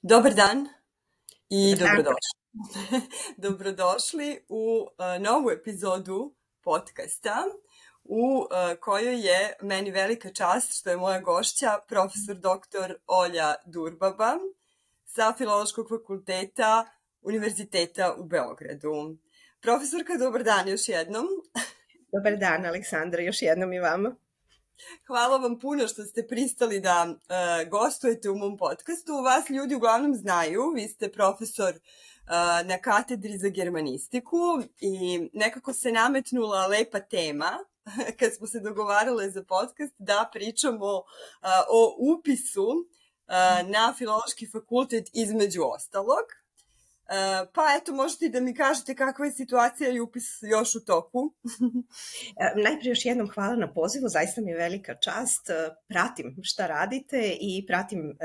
Dobar dan i Dobar dan. dobrodošli. Dobrodošli u novu epizodu podcasta u kojoj je meni velika čast što je moja gošća profesor dr. Olja Durbaba sa Filološkog fakulteta Univerziteta u Beogradu. Profesorka, dobar dan još jednom. Dobar dan, Aleksandra, još jednom i vama. Hvala vam puno što ste pristali da gostujete u mom podcastu. Vas ljudi uglavnom znaju, vi ste profesor na katedri za germanistiku i nekako se nametnula lepa tema kad smo se dogovarale za podcast da pričamo o upisu na Filološki fakultet između ostalog. Pa eto, možete da mi kažete kakva je situacija i upis još u toku. Najprije još jednom hvala na pozivu, zaista mi je velika čast. Pratim šta radite i pratim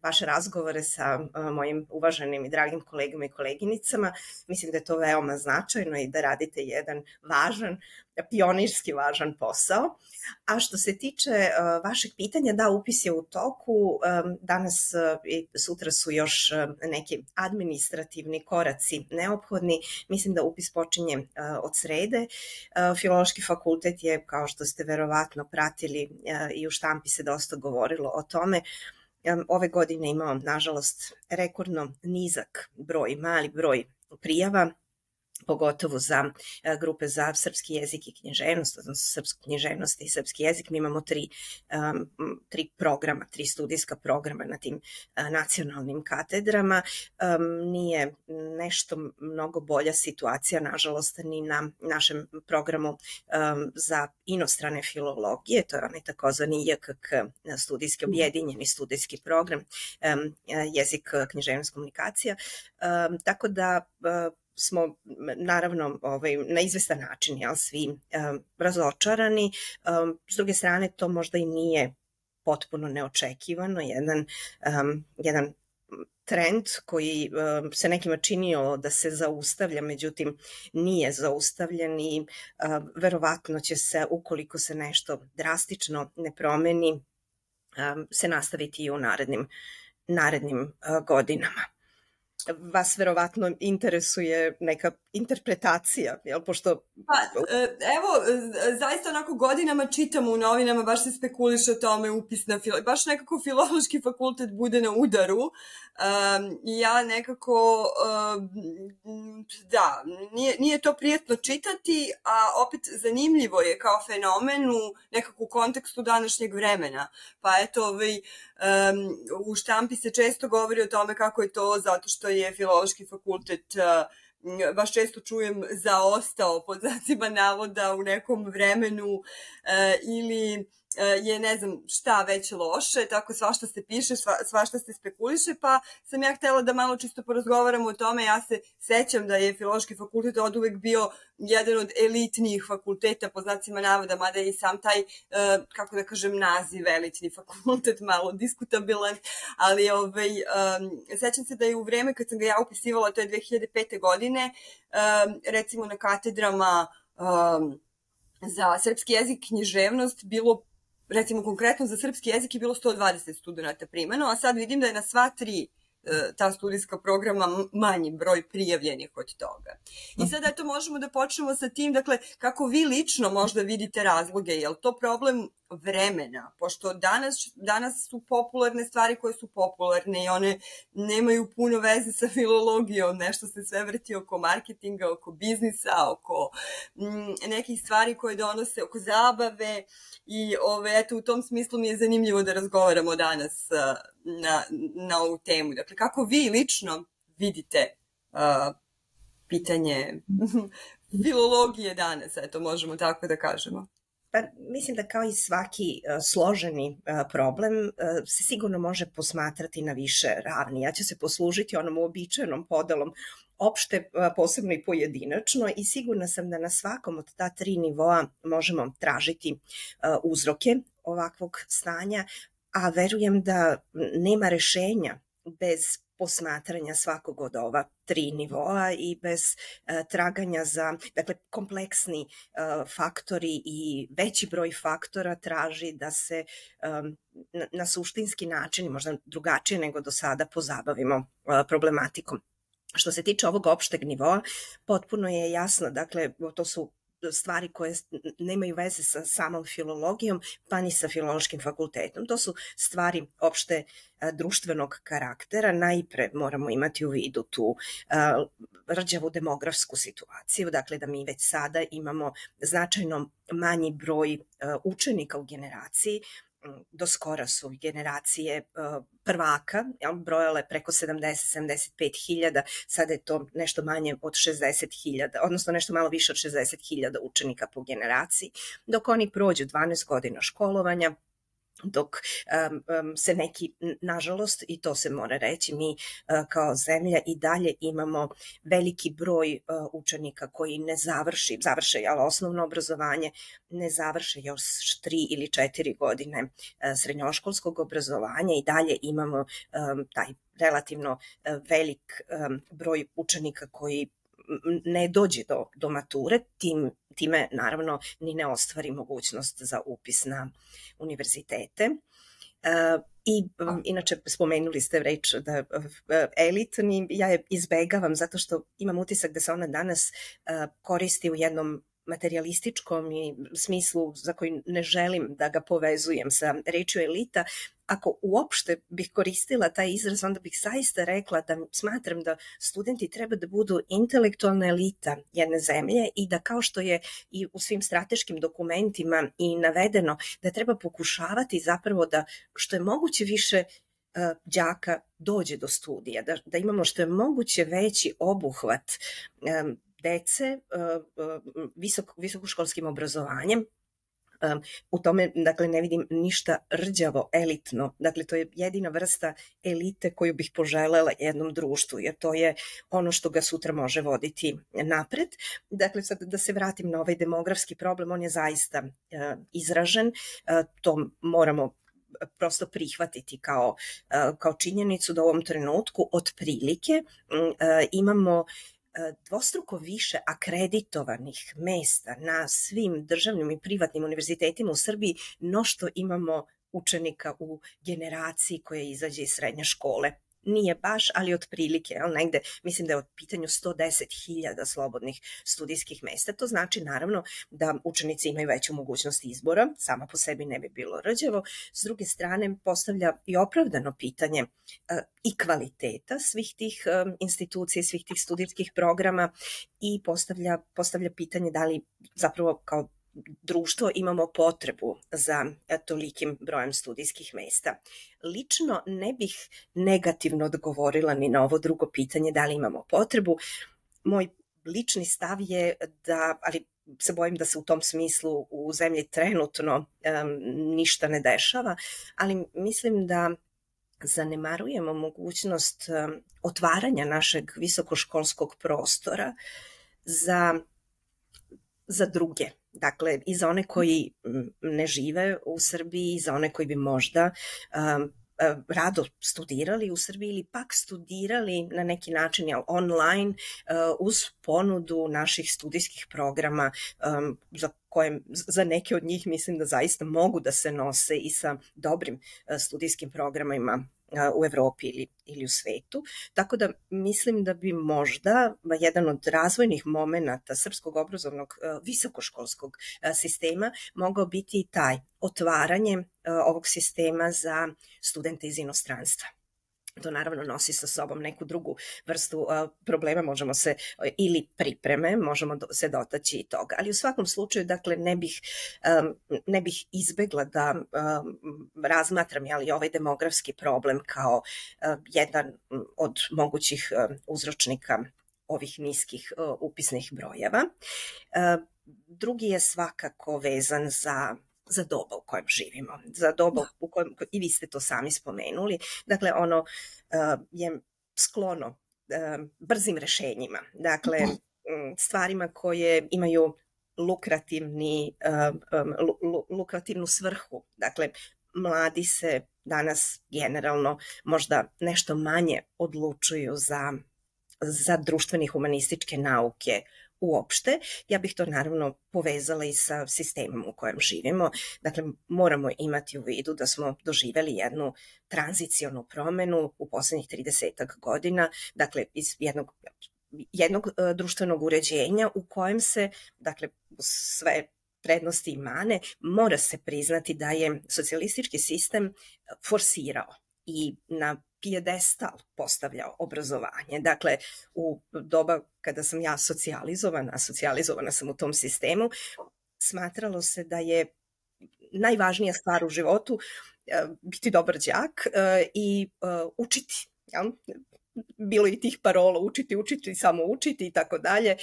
vaše razgovore sa mojim uvaženim i dragim kolegama i koleginicama. Mislim da je to veoma značajno i da radite jedan važan, pionirski važan posao. A što se tiče vašeg pitanja, da, upis je u toku. Danas i sutra su još neki administrativni koraci neophodni. Mislim da upis počinje od srede. Filološki fakultet je, kao što ste verovatno pratili, i u štampi se dosta govorilo o tome, ove godine imao, nažalost, rekordno nizak broj, mali broj prijava, pogotovo za grupe za srpski jezik i književnost, odnosno srpsku književnost i srpski jezik. Mi imamo tri programa, 3 studijska programa na tim nacionalnim katedrama. Nije nešto mnogo bolja situacija, nažalost, ni na našem programu za inostrane filologije, to je onaj takozvani JKK, studijski objedinjeni studijski program, jezik, književnost, komunikacija. Tako da smo naravno na izvestan način svi razočarani. S druge strane, to možda i nije potpuno neočekivano, jedan trend koji se nekima činio da se zaustavlja, međutim nije zaustavljen i verovatno će se, ukoliko se nešto drastično ne promeni, se nastaviti i u narednim godinama. Vas verovatno interesuje neka interpretacija, jel, pošto... Pa, evo, zaista onako godinama čitamo u novinama, baš se spekuliše o tome upis na baš nekako Filološki fakultet bude na udaru. Ja nekako, da, nije to prijetno čitati, a opet zanimljivo je kao fenomen u nekako kontekstu današnjeg vremena. Pa eto, u štampi se često govori o tome kako je to zato što je Filološki fakultet, baš često čujem, zaostao pod znacima navoda u nekom vremenu ili je ne znam šta već loše, tako svašta se piše, svašta se spekuliše, pa sam ja htela da malo čisto porazgovaramo o tome. Ja se sećam da je Filološki fakultet oduvek bio jedan od elitnijih fakulteta pod znacima navoda, mada je i sam taj, kako da kažem, naziv elitni fakultet malo diskutabilan, ali sećam se da je u vreme kad sam ga ja upisivala, to je 2005. godine, recimo na katedrama za srpski jezik, književnost bilo, recimo konkretno za srpski jezik je bilo 120 studenta primano, a sad vidim da je na sva 3 ta studijska programa manji broj prijavljenih od toga. I sad eto možemo da počnemo sa tim, dakle, kako vi lično možda vidite razloge, je li to problem vremena, pošto danas su popularne stvari koje su popularne i one nemaju puno veze sa filologijom, nešto se sve vrti oko marketinga, oko biznisa, oko nekih stvari koje donose, oko zabave i eto u tom smislu mi je zanimljivo da razgovaramo danas na ovu temu. Dakle, kako vi lično vidite pitanje filologije danas, eto možemo tako da kažemo? Pa mislim da kao i svaki složeni problem se sigurno može posmatrati na više ravni. Ja ću se poslužiti onom uobičajenom podelom opšte, posebno i pojedinačno, i sigurna sam da na svakom od ta 3 nivoa možemo tražiti uzroke ovakvog stanja, a verujem da nema rešenja bez posmatranja svakog od ova 3 nivoa i bez traganja za, dakle, kompleksni faktori i veći broj faktora traži da se na suštinski način, možda drugačije nego do sada, pozabavimo problematikom. Što se tiče ovog opšteg nivoa, potpuno je jasno, dakle, to su stvari koje nemaju veze sa samom filologijom, pa ni sa filološkim fakultetom. To su stvari opšte društvenog karaktera. Najpre moramo imati u vidu tu rđavu demografsku situaciju, dakle da mi već sada imamo značajno manji broj učenika u generaciji. Do skora su generacije prvaka brojale preko 70-75 hiljada, sada je to nešto manje od 60 hiljada, odnosno nešto malo više od 60 hiljada učenika po generaciji. Dok oni prođu 12 godina školovanja, dok se neki, nažalost, i to se mora reći, mi kao zemlja i dalje imamo veliki broj učenika koji ne završe osnovno obrazovanje, ne završe još 3 ili 4 godine srednjoškolskog obrazovanja i dalje imamo taj relativno velik broj učenika koji ne dođe do mature, time naravno ni ne ostvari mogućnost za upis na univerzitete. I inače spomenuli ste reč da elitni, ja je izbegavam zato što imam utisak da se ona danas koristi u jednom materialističkom smislu za koji ne želim da ga povezujem sa rečju elita. Ako uopšte bih koristila taj izraz, onda bih zaista rekla da smatram da studenti treba da budu intelektualna elita jedne zemlje i da, kao što je i u svim strateškim dokumentima i navedeno, da treba pokušavati zapravo da što je moguće više đaka dođe do studija, da imamo što je moguće veći obuhvat dece visokoškolskim obrazovanjem. U tome, dakle, ne vidim ništa rđavo, elitno. Dakle, to je jedina vrsta elite koju bih poželela jednom društvu, jer to je ono što ga sutra može voditi napred. Dakle, sad da se vratim na ovaj demografski problem, on je zaista izražen. To moramo prosto prihvatiti kao činjenicu da u ovom trenutku otprilike imamo dvostruko više akreditovanih mesta na svim državnim i privatnim univerzitetima u Srbiji no što imamo učenika u generaciji koja izađe iz srednje škole. Nije baš, ali otprilike, negde, mislim da je od pitanju 110.000 slobodnih studijskih mesta. To znači naravno da učenici imaju veću mogućnost izbora, sama po sebi ne bi bilo rđavo. S druge strane, postavlja i opravdano pitanje i kvaliteta svih tih institucija, svih tih studijskih programa i postavlja pitanje da li zapravo kao društvo imamo potrebu za tolikim brojem studijskih mesta. Lično ne bih negativno odgovorila ni na ovo drugo pitanje da li imamo potrebu. Moj lični stav je da, ali se bojim da se u tom smislu u zemlji trenutno ništa ne dešava, ali mislim da zanemarujemo mogućnost otvaranja našeg visokoškolskog prostora za druge. Dakle, i za one koji ne žive u Srbiji, i za one koji bi možda rado studirali u Srbiji ili pak studirali na neki način online uz ponudu naših studijskih programa za neke od njih mislim da zaista mogu da se nose i sa dobrim studijskim programima u Evropi ili u svetu. Tako da mislim da bi možda jedan od razvojnih momenata srpskog obrazovnog visokoškolskog sistema mogao biti i taj otvaranje ovog sistema za studente iz inostranstva. To naravno nosi sa sobom neku drugu vrstu problema, možemo se, ili pripreme, možemo se dotaći i toga. Ali u svakom slučaju, dakle, ne bih izbegla da razmatram ovaj demografski problem kao jedan od mogućih uzročnika ovih niskih upisnih brojeva. Drugi je svakako vezan za doba u kojem živimo, za doba u kojem, i vi ste to sami spomenuli, dakle ono je sklono brzim rešenjima, dakle stvarima koje imaju lukrativnu svrhu, dakle mladi se danas generalno možda nešto manje odlučuju za društvene i humanističke nauke uopšte. Ja bih to naravno povezala i sa sistemom u kojem živimo. Dakle, moramo imati u vidu da smo doživeli jednu tranzicionu promenu u poslednjih 30 godina, dakle, iz jednog društvenog uređenja u kojem se, dakle, sve prednosti i mane, mora se priznati da je socijalistički sistem forsirao i na pijedestal postavljao obrazovanje. Dakle, u doba kada sam ja socijalizovana sam u tom sistemu, smatralo se da je najvažnija stvar u životu biti dobar đak i učiti. Bilo i tih parola, učiti, samo učiti i tako dalje.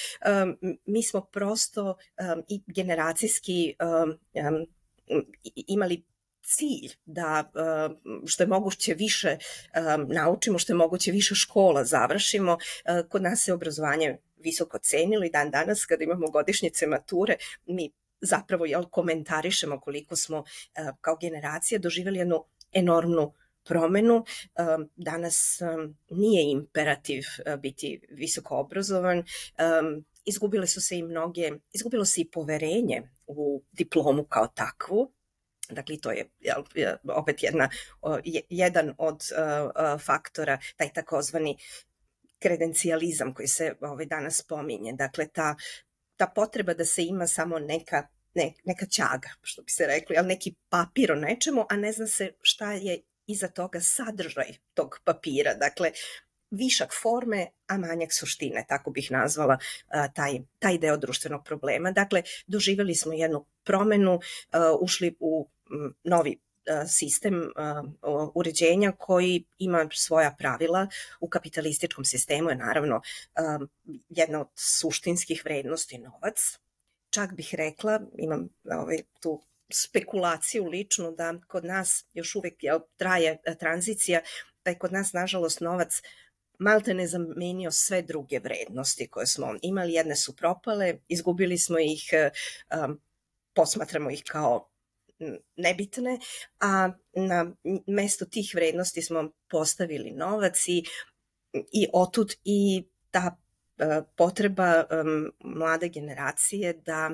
Mi smo prosto i generacijski imali cilj da što je moguće više naučimo, što je moguće više škola završimo. Kod nas se obrazovanje visoko cenilo i dan danas kada imamo godišnjice mature, mi zapravo komentarišemo koliko smo kao generacija doživjeli jednu enormnu promenu. Danas nije imperativ biti visoko obrazovan, izgubilo se i poverenje u diplomu kao takvu. Dakle, to je opet jedan od faktora, taj takozvani kredencijalizam koji se danas spominje. Dakle, ta potreba da se ima samo neka ćaga, što bi se rekli, ali neki papir o nečemu, a ne zna se šta je iza toga sadržaj tog papira. Dakle, višak forme, a manjak suštine, tako bih nazvala taj deo društvenog problema. Dakle, doživjeli smo jednu promenu, ušli u novi sistem uređenja koji ima svoja pravila. U kapitalističkom sistemu je naravno jedna od suštinskih vrednosti novac. Čak bih rekla, imam tu spekulaciju ličnu, da kod nas još uvek traje tranzicija, da je kod nas nažalost novac malte ne zamenio sve druge vrednosti koje smo imali. Jedne su propale, izgubili smo ih, posmatramo ih kao nebitne, a na mesto tih vrednosti smo postavili novac i otud i ta potreba mlade generacije da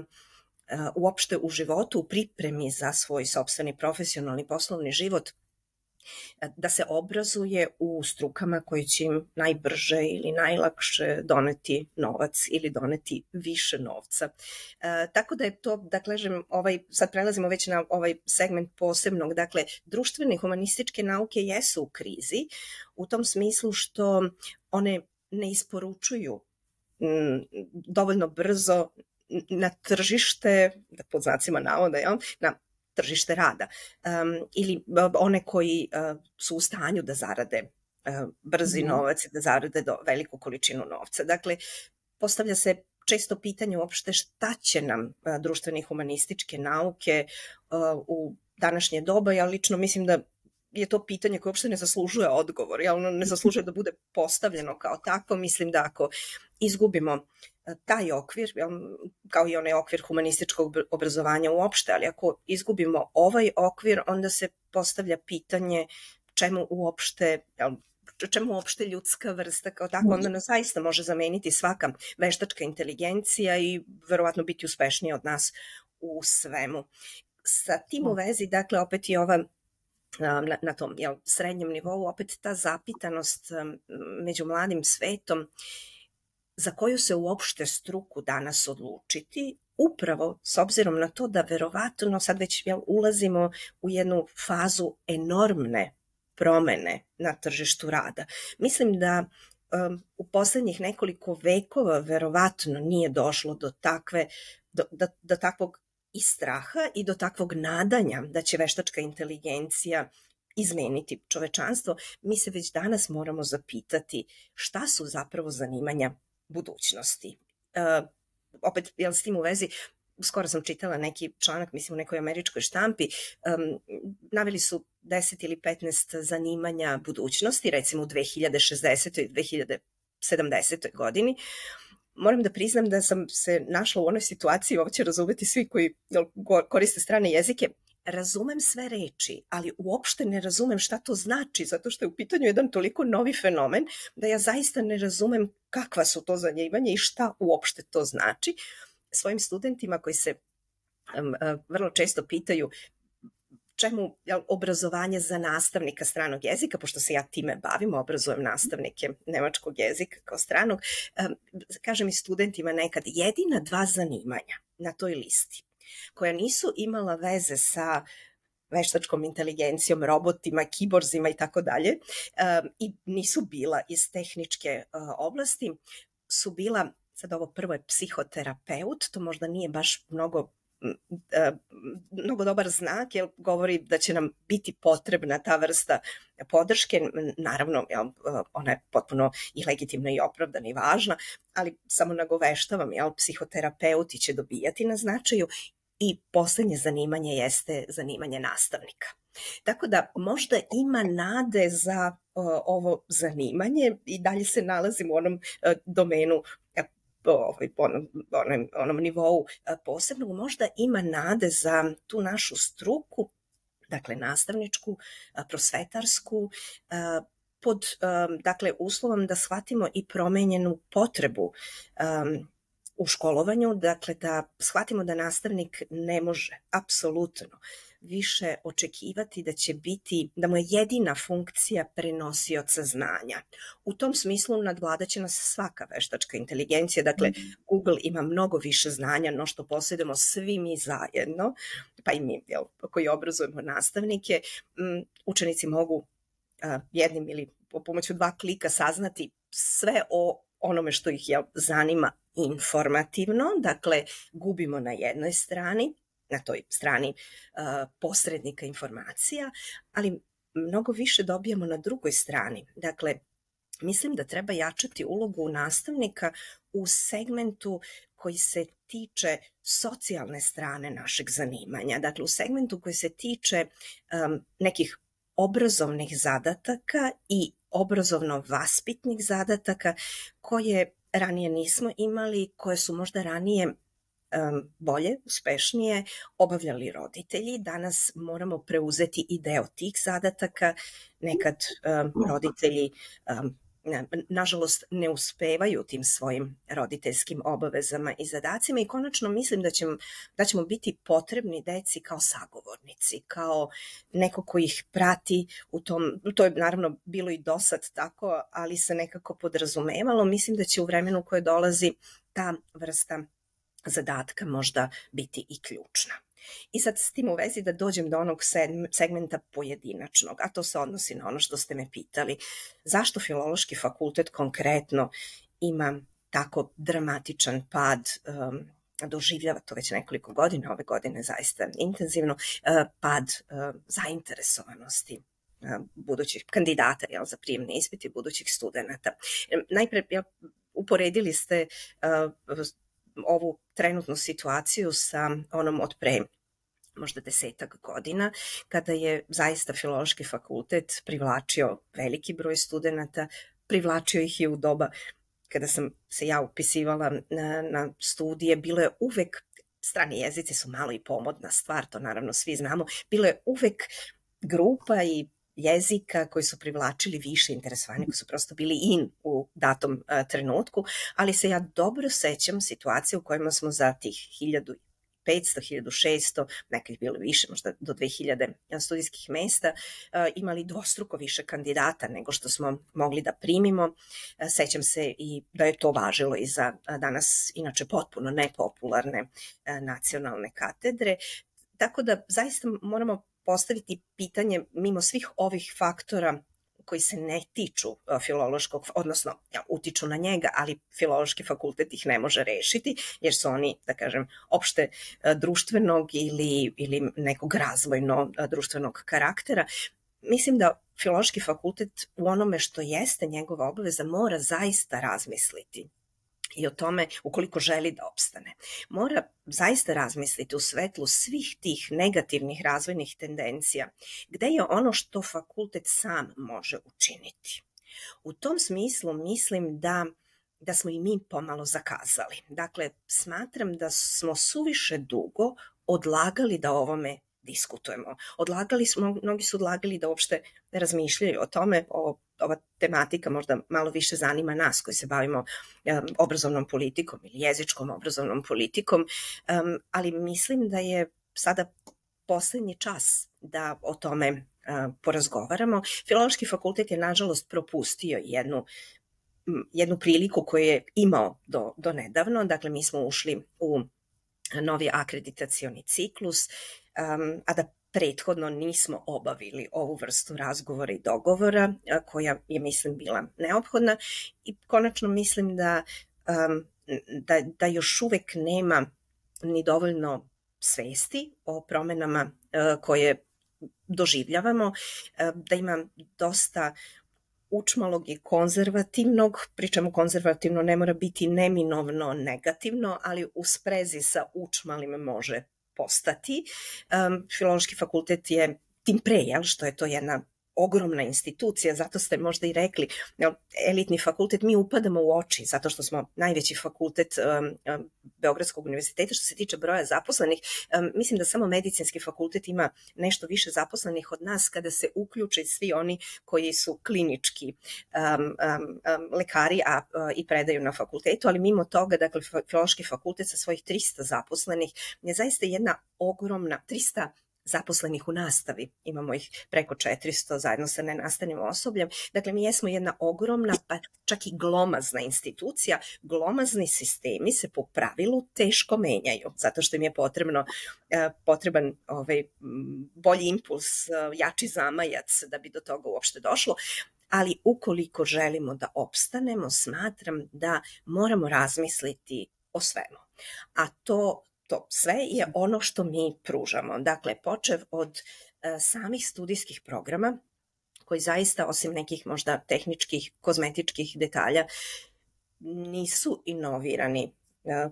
uopšte u životu, u pripremi za svoj sopstveni profesionalni poslovni život, da se obrazuje u strukama koji će im najbrže ili najlakše doneti novac ili doneti više novca. Tako da je to, da kažem, sad prelazimo već na ovaj segment posebnog, dakle, društvene i humanističke nauke jesu u krizi, u tom smislu što one ne isporučuju dovoljno brzo na tržište, pod znacima navoda, na tržište rada, ili one koji su u stanju da zarade brzi novac i da zarade veliku količinu novca. Dakle, postavlja se često pitanje uopšte šta će nam društvene i humanističke nauke u današnje doba. Ja lično mislim da je to pitanje koje uopšte ne zaslužuje odgovor, ono ne zaslužuje da bude postavljeno kao tako. Mislim da ako izgubimo taj okvir, kao i onaj okvir humanističkog obrazovanja uopšte, ali ako izgubimo ovaj okvir, onda se postavlja pitanje čemu uopšte ljudska vrsta kao tako, onda nas zaista može zameniti svaka veštačka inteligencija i verovatno biti uspešnija od nas u svemu. Sa tim u vezi, dakle, opet i ova na tom srednjem nivou, opet ta zapitanost među mladim svetom za koju se uopšte struku danas odlučiti, upravo s obzirom na to da verovatno sad već ulazimo u jednu fazu enormne promene na tržištu rada. Mislim da u poslednjih nekoliko vekova verovatno nije došlo do takvog i straha i do takvog nadanja da će veštačka inteligencija izmeniti čovečanstvo. Mi se već danas moramo zapitati šta su zapravo zanimanja budućnosti. Opet, s tim u vezi, skoro sam čitala neki članak, mislim u nekoj američkoj štampi, naveli su 10 ili 15 zanimanja budućnosti, recimo u 2060. i 2070. godini. Moram da priznam da sam se našla u onoj situaciji, ovo će razumeti svi koji koriste strane jezike, razumem sve reči, ali uopšte ne razumem šta to znači, zato što je u pitanju jedan toliko novi fenomen da ja zaista ne razumem kakva su to zanimanja i šta uopšte to znači. Svojim studentima koji se vrlo često pitaju čemu obrazovanje za nastavnika stranog jezika, pošto se ja time bavim, obrazujem nastavnike nemačkog jezika kao stranog, kažem i studentima nekad, jedina 2 zanimanja na toj listi koja nisu imala veze sa veštačkom inteligencijom, robotima, kiborzima i tako dalje, i nisu bila iz tehničke oblasti, su bila, sad ovo prvo je psihoterapeut, to možda nije baš mnogo dobar znak, jer govori da će nam biti potrebna ta vrsta podrške. Naravno, ona je potpuno i legitimna i opravdana i važna, ali samo nagoveštavam, psihoterapeuti će dobijati na značaju i poslednje zanimanje jeste zanimanje nastavnika. Tako da možda ima nade za ovo zanimanje i dalje se nalazim u onom domenu onom nivou posebnog, možda ima nade za tu našu struku, dakle nastavničku, prosvetarsku, pod dakle uslovom da shvatimo i promenjenu potrebu u školovanju, dakle da shvatimo da nastavnik ne može apsolutno više očekivati da će biti, da mu je jedina funkcija prenosioca znanja. U tom smislu nadvladaće nas svaka veštačka inteligencija, dakle Google ima mnogo više znanja no što posjedujemo svi mi zajedno, pa i mi koji obrazujemo nastavnike. Učenici mogu jednim ili pomoću 2 klika saznati sve o onome što ih zanima informativno, dakle gubimo na jednoj strani, na toj strani posrednika informacija, ali mnogo više dobijamo na drugoj strani. Dakle, mislim da treba jačati ulogu nastavnika u segmentu koji se tiče socijalne strane našeg zanimanja, dakle u segmentu koji se tiče nekih obrazovnih zadataka i obrazovno-vaspitnih zadataka koje ranije nismo imali, koje su možda ranije bolje, uspešnije obavljali roditelji. Danas moramo preuzeti i deo tih zadataka. Nekad roditelji nažalost ne uspevaju tim svojim roditeljskim obavezama i zadacima i konačno mislim da ćemo biti potrebni deci kao sagovornici, kao neko ko ih prati u tom, to je naravno bilo i do sad tako, ali se nekako podrazumevalo. Mislim da će u vremenu koje dolazi ta vrsta zadatka možda biti i ključna. I sad s tim u vezi da dođem do onog segmenta pojedinačnog, a to se odnosi na ono što ste me pitali. Zašto Filološki fakultet konkretno ima tako dramatičan pad, doživljava to već nekoliko godina, ove godine zaista intenzivno, pad zainteresovanosti budućih kandidata za prijemne ispite budućih studenta. Najpre uporedili ste ovu trenutnu situaciju sa onom od pre možda 10-ak godina, kada je zaista Filološki fakultet privlačio veliki broj studenta, privlačio ih i u doba kada sam se ja upisivala na studije, bilo je uvek, strani jezici su malo i pomodna stvar, to naravno svi znamo, bilo je uvek grupa i jezika koji su privlačili više interesovanja, koji su prosto bili in u datom trenutku, ali se ja dobro sećam situacije u kojima smo za tih 1500, 1600, nekad bilo više, možda do 2000 studijskih mesta, imali dvostruko više kandidata nego što smo mogli da primimo. Sećam se i da je to važilo i za danas inače potpuno nepopularne nacionalne katedre, tako da zaista moramo postaviti pitanje mimo svih ovih faktora koji se ne tiču filološkog, odnosno utiču na njega, ali Filološki fakultet ih ne može rešiti, jer su oni, da kažem, opšte društvenog ili nekog razvojno društvenog karaktera. Mislim da Filološki fakultet u onome što jeste njegova obaveza mora zaista razmisliti i o tome, ukoliko želi da opstane. Mora zaista razmisliti u svetlu svih tih negativnih razvojnih tendencija, gde je ono što fakultet sam može učiniti. U tom smislu mislim da smo i mi pomalo zakazali. Dakle, smatram da smo suviše dugo odlagali da o ovome diskutujemo. Mnogi su odlagali da uopšte razmišljaju o tome. Ova tematika možda malo više zanima nas koji se bavimo obrazovnom politikom ili jezičkom obrazovnom politikom, ali mislim da je sada poslednji čas da o tome porazgovaramo. Filološki fakultet je nažalost propustio jednu priliku koju je imao do nedavno. Dakle, mi smo ušli u novi akreditacioni ciklus, a da prethodno nismo obavili ovu vrstu razgovora i dogovora koja je, mislim, bila neophodna i konačno mislim da još uvek nema ni dovoljno svesti o promenama koje doživljavamo, da ima dosta učmalog i konzervativnog, pričamo konzervativno ne mora biti neminovno negativno, ali u sprezi sa učmalim može postati. Filološki fakultet je tim pre, što je to jedna ogromna institucija, zato ste možda i rekli, elitni fakultet, mi upadamo u oči, zato što smo najveći fakultet Beogradskog univerziteta što se tiče broja zaposlenih. Mislim da samo medicinski fakultet ima nešto više zaposlenih od nas kada se uključe svi oni koji su klinički lekari i predaju na fakultetu, ali mimo toga, dakle, Filološki fakultet sa svojih 300 zaposlenih je zaista jedna ogromna, 300 zaposlenih u nastavi, imamo ih preko 400 zajedno sa nenastavnim osobljem. Dakle, mi jesmo jedna ogromna, pa čak i glomazna institucija. Glomazni sistemi se po pravilu teško menjaju, zato što im je potreban bolji impuls, jači zamajac da bi do toga uopšte došlo. Ali ukoliko želimo da opstanemo, smatram da moramo razmisliti o svemu. A to sve je ono što mi pružamo. Dakle, počev od samih studijskih programa, koji zaista, osim nekih možda tehničkih, kozmetičkih detalja, nisu inovirani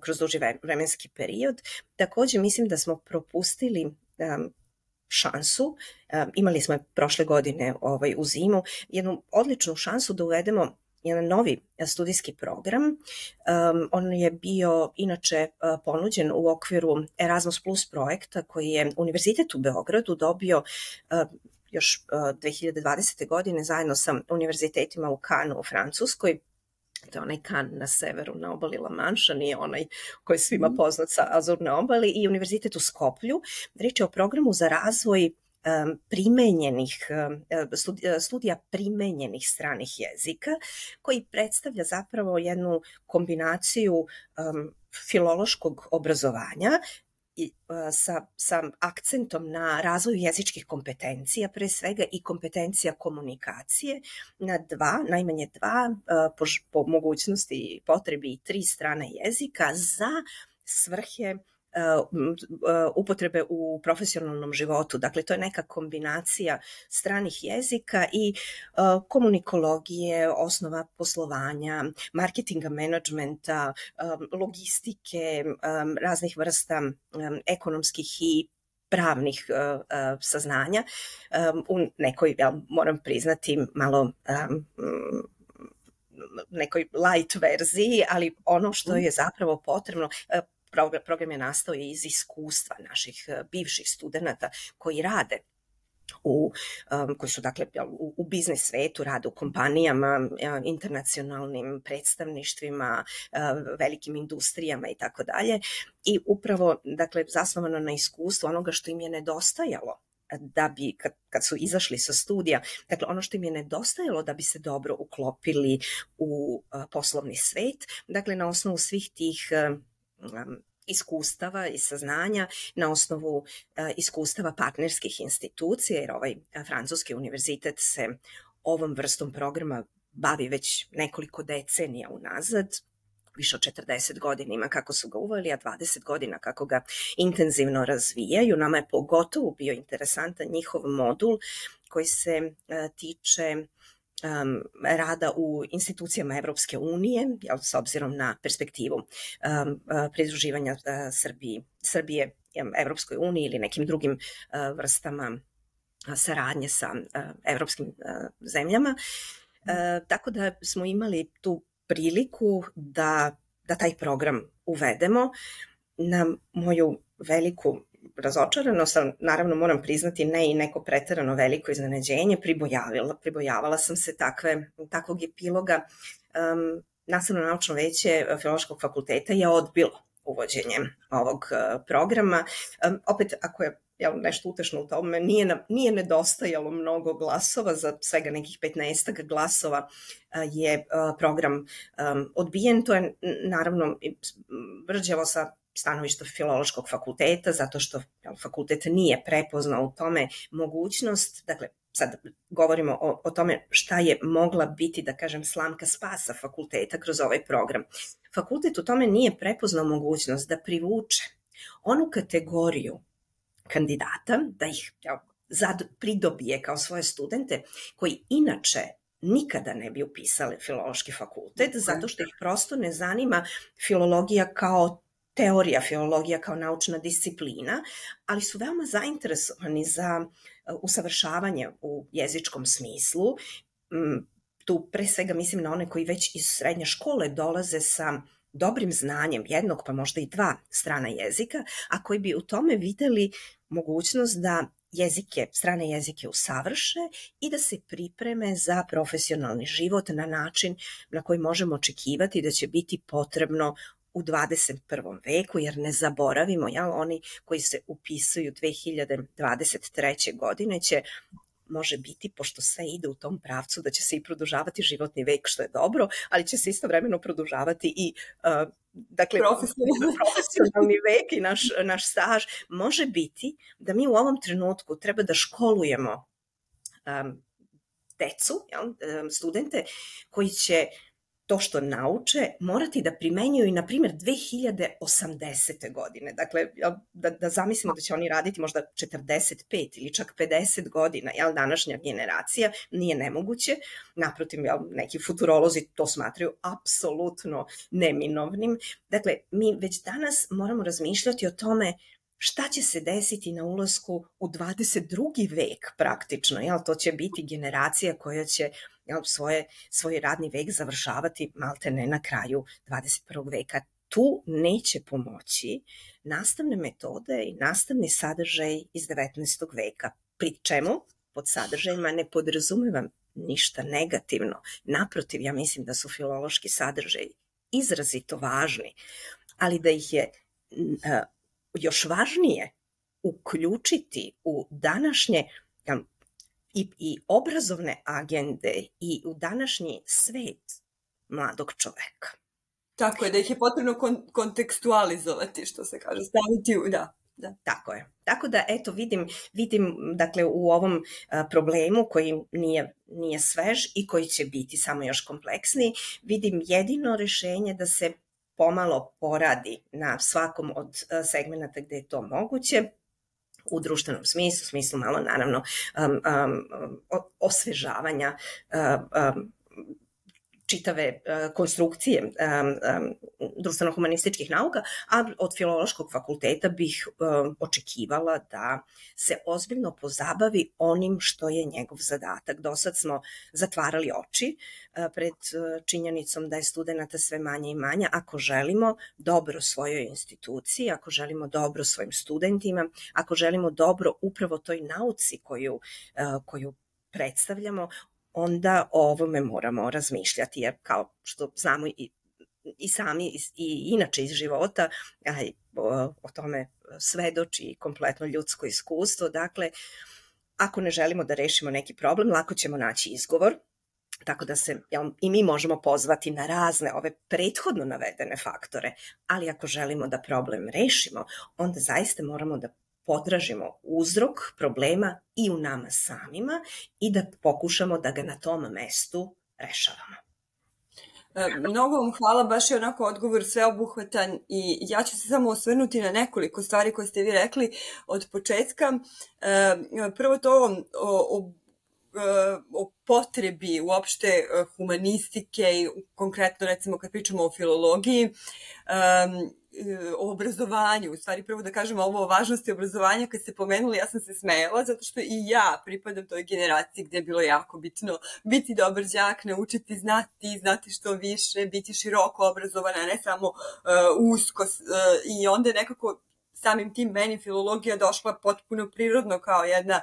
kroz duži vremenski period. Takođe, mislim da smo propustili šansu, imali smo prošle godine u zimu, jednu odličnu šansu da uvedemo jedan novi studijski program. On je bio inače ponuđen u okviru Erasmus Plus projekta koji je Univerzitet u Beogradu dobio još 2020. godine zajedno sa univerzitetima u Cannesu u Francuskoj. To je onaj Cannes na severu, na obali La Manša, nije onaj koji je svima poznat sa Azurne obali, i Univerzitet u Skoplju. Reč je o programu za razvoj studija primenjenih stranih jezika, koji predstavlja zapravo jednu kombinaciju filološkog obrazovanja sa akcentom na razvoju jezičkih kompetencija, pre svega i kompetencija komunikacije na najmanje dva, po mogućnosti i potrebi 3 strane jezika za svrhe upotrebe u profesionalnom životu. Dakle, to je neka kombinacija stranih jezika i komunikologije, osnova poslovanja, marketinga, menadžmenta, logistike, raznih vrsta ekonomskih i pravnih saznanja u nekoj, moram priznati, malo nekoj light verziji, ali ono što je zapravo potrebno, program je nastao iz iskustva naših bivših studenta koji rade koji su dakle u biznis svetu, rade u kompanijama, internacionalnim predstavništvima, velikim industrijama i tako dalje, i upravo dakle zasnovano na iskustvu onoga što im je nedostajalo da bi, kad su izašli sa studija, dakle ono što im je nedostajalo da bi se dobro uklopili u poslovni svet, dakle na osnovu svih tih iskustava i saznanja, na osnovu iskustava partnerskih institucija, jer ovaj francuski univerzitet se ovom vrstom programa bavi već nekoliko decenija unazad, više od 40 godina ima kako su ga uveli, a 20 godina kako ga intenzivno razvijaju. Nama je pogotovo bio interesantan njihov modul koji se tiče rada u institucijama Evropske unije, s obzirom na perspektivu pridruživanja Srbije Evropskoj uniji ili nekim drugim vrstama saradnje sa evropskim zemljama. Tako da smo imali tu priliku da taj program uvedemo. Na moju veliku razočarano sam, naravno moram priznati, ne i neko preterano veliko iznenađenje, pribojavala sam se takvog epiloga. Nastavno-naučno veće Filološkog fakulteta je odbilo uvođenje ovog programa. Opet, ako je nešto utešno u tome, nije nedostajalo mnogo glasova, za svega nekih 15 glasova je program odbijen. To je naravno vrđavo sa stanovišta Filološkog fakulteta, zato što fakultet nije prepoznao u tome mogućnost, dakle, sad govorimo o tome šta je mogla biti, da kažem, slamka spasa fakulteta kroz ovaj program. Fakultet u tome nije prepoznao mogućnost da privuče onu kategoriju kandidata, da ih pridobije kao svoje studente, koji inače nikada ne bi upisali Filološki fakultet, zato što ih prosto ne zanima filologija kao teorija, filologija kao naučna disciplina, ali su veoma zainteresovani za usavršavanje u jezičkom smislu. Tu pre svega mislim na one koji već iz srednje škole dolaze sa dobrim znanjem jednog, pa možda i dva strana jezika, a koji bi u tome videli mogućnost da strane jezike usavrše i da se pripreme za profesionalni život na način na koji možemo očekivati da će biti potrebno u 21. veku, jer ne zaboravimo, oni koji se upisuju 2023. godine će, može biti, pošto sve ide u tom pravcu, da će se i produžavati životni vek, što je dobro, ali će se istovremeno produžavati i profesionalni vek i naš staž. Može biti da mi u ovom trenutku treba da školujemo decu, studente, koji će to što nauče morati da primenjuju i, na primjer, 2080. godine. Dakle, da zamislimo da će oni raditi možda 45 ili čak 50 godina, današnja generacija, nije nemoguće. Naprotiv, neki futurolozi to smatraju apsolutno neminovnim. Dakle, mi već danas moramo razmišljati o tome šta će se desiti na ulasku u 22. vek praktično. To će biti generacija koja će svoj radni vek završavati maltene na kraju 21. veka. Tu neće pomoći nastavne metode i nastavni sadržaj iz 19. veka. Pri čemu pod sadržajima ne podrazumevam ništa negativno. Naprotiv, ja mislim da su filološki sadržaji izrazito važni, ali da ih je još važnije uključiti u današnje i obrazovne agende i u današnji svet mladog čoveka. Tako je, da ih je potrebno kontekstualizovati, što se kaže, staviti u, da. Tako je. Tako da, eto, vidim dakle, u ovom problemu koji nije svež i koji će biti samo još kompleksniji, vidim jedino rešenje da se pomalo poradi na svakom od segmenata gde je to moguće, u društvenom smislu malo naravno osvežavanja čitave konstrukcije društveno-humanističkih nauka, a od Filološkog fakulteta bih očekivala da se ozbiljno pozabavi onim što je njegov zadatak. Do sad smo zatvarali oči pred činjenicom da je studenata sve manje i manje. Ako želimo dobro svojoj instituciji, ako želimo dobro svojim studentima, ako želimo dobro upravo toj nauci koju predstavljamo, onda o ovome moramo razmišljati, jer kao što znamo i sami i inače iz života, o tome svedoči kompletno ljudsko iskustvo. Dakle, ako ne želimo da rešimo neki problem, lako ćemo naći izgovor, tako da se i mi možemo pozvati na razne ove prethodno navedene faktore, ali ako želimo da problem rešimo, onda zaista moramo da potražimo uzrok problema i u nama samima i da pokušamo da ga na tom mestu rešavamo. Mnogo vam hvala, baš je onako odgovor sveobuhvatan i ja ću se samo osvrnuti na nekoliko stvari koje ste vi rekli od početka. Prvo to o potrebi uopšte humanistike i konkretno recimo kad pričamo o filologiji, o obrazovanju, u stvari prvo da kažem ovo o važnosti obrazovanja, kad ste pomenuli ja sam se smejala zato što i ja pripadam toj generaciji gde je bilo jako bitno biti dobar đak, naučiti znati što više, biti široko obrazovana, ne samo usko i onda nekako samim tim meni filologija došla potpuno prirodno kao jedna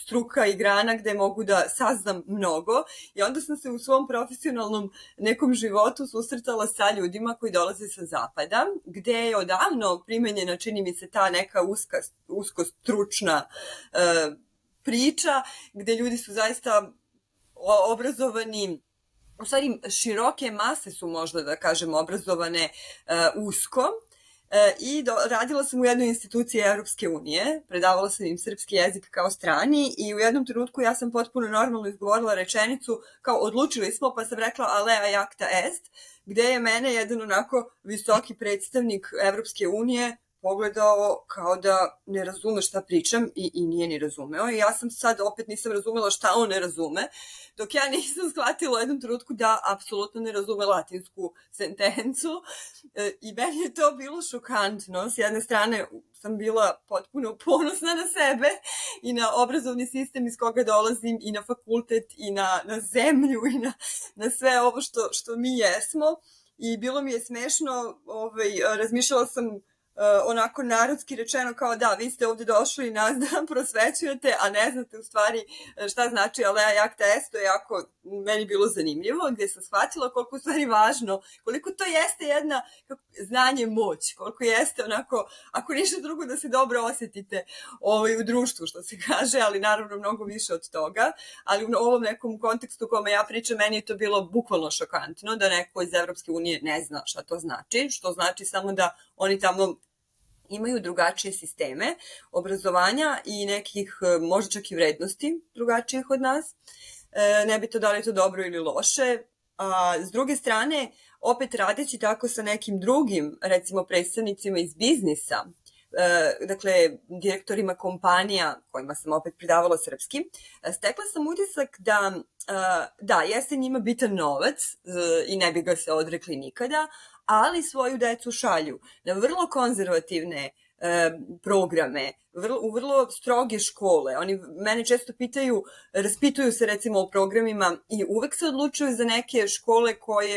struka i grana gde mogu da saznam mnogo i onda sam se u svom profesionalnom nekom životu susretala sa ljudima koji dolaze sa zapada, gde je odavno primenjena, čini mi se, ta neka usko stručna priča, gde ljudi su zaista obrazovani, u stvari široke mase su možda da kažem obrazovane usko i radila sam u jednoj instituciji Evropske unije, predavala sam im srpski jezik kao strani i u jednom trenutku ja sam potpuno normalno izgovorila rečenicu kao odlučili smo, pa sam rekla alea jacta est, gde je mene jedan onako visoki predstavnik Evropske unije pogledao kao da ne razume šta pričam i nije ni razumeo. I ja sam sad opet nisam razumela šta on ne razume, dok ja nisam shvatila u jednom trenutku da apsolutno ne razume latinsku sentencu. I meni je to bilo šokantno. S jedne strane sam bila potpuno ponosna na sebe i na obrazovni sistem iz koga dolazim i na fakultet i na zemlju i na sve ovo što mi jesmo. I bilo mi je smešno, razmišljala sam onako narodski rečeno kao da, vi ste ovde došli nas da prosvećujete, a ne znate u stvari šta znači alea jacta est, to je jako meni bilo zanimljivo, gde sam shvatila koliko u stvari važno, koliko to jeste jedna znanje moć, koliko jeste onako, ako ništa drugo da se dobro osjetite u društvu, što se kaže, ali naravno mnogo više od toga, ali u ovom nekom kontekstu kome ja pričam, meni je to bilo bukvalno šokantno, da neko iz Evropske unije ne zna šta to znači, što znači samo da oni tamo imaju drugačije sisteme obrazovanja i nekih možda čak i vrednosti drugačijih od nas. Ne bi to da li je to dobro ili loše. A s druge strane, opet radeći tako sa nekim drugim, recimo predstavnicima iz biznisa, dakle, direktorima kompanija kojima sam opet predavala srpski, stekla sam utisak da, jeste njima bitan novac i ne bi ga se odrekli nikada, ali svoju decu šalju na vrlo konzervativne programe, u vrlo stroge škole. Oni mene često pitaju, raspituju se recimo o programima i uvek se odlučuju za neke škole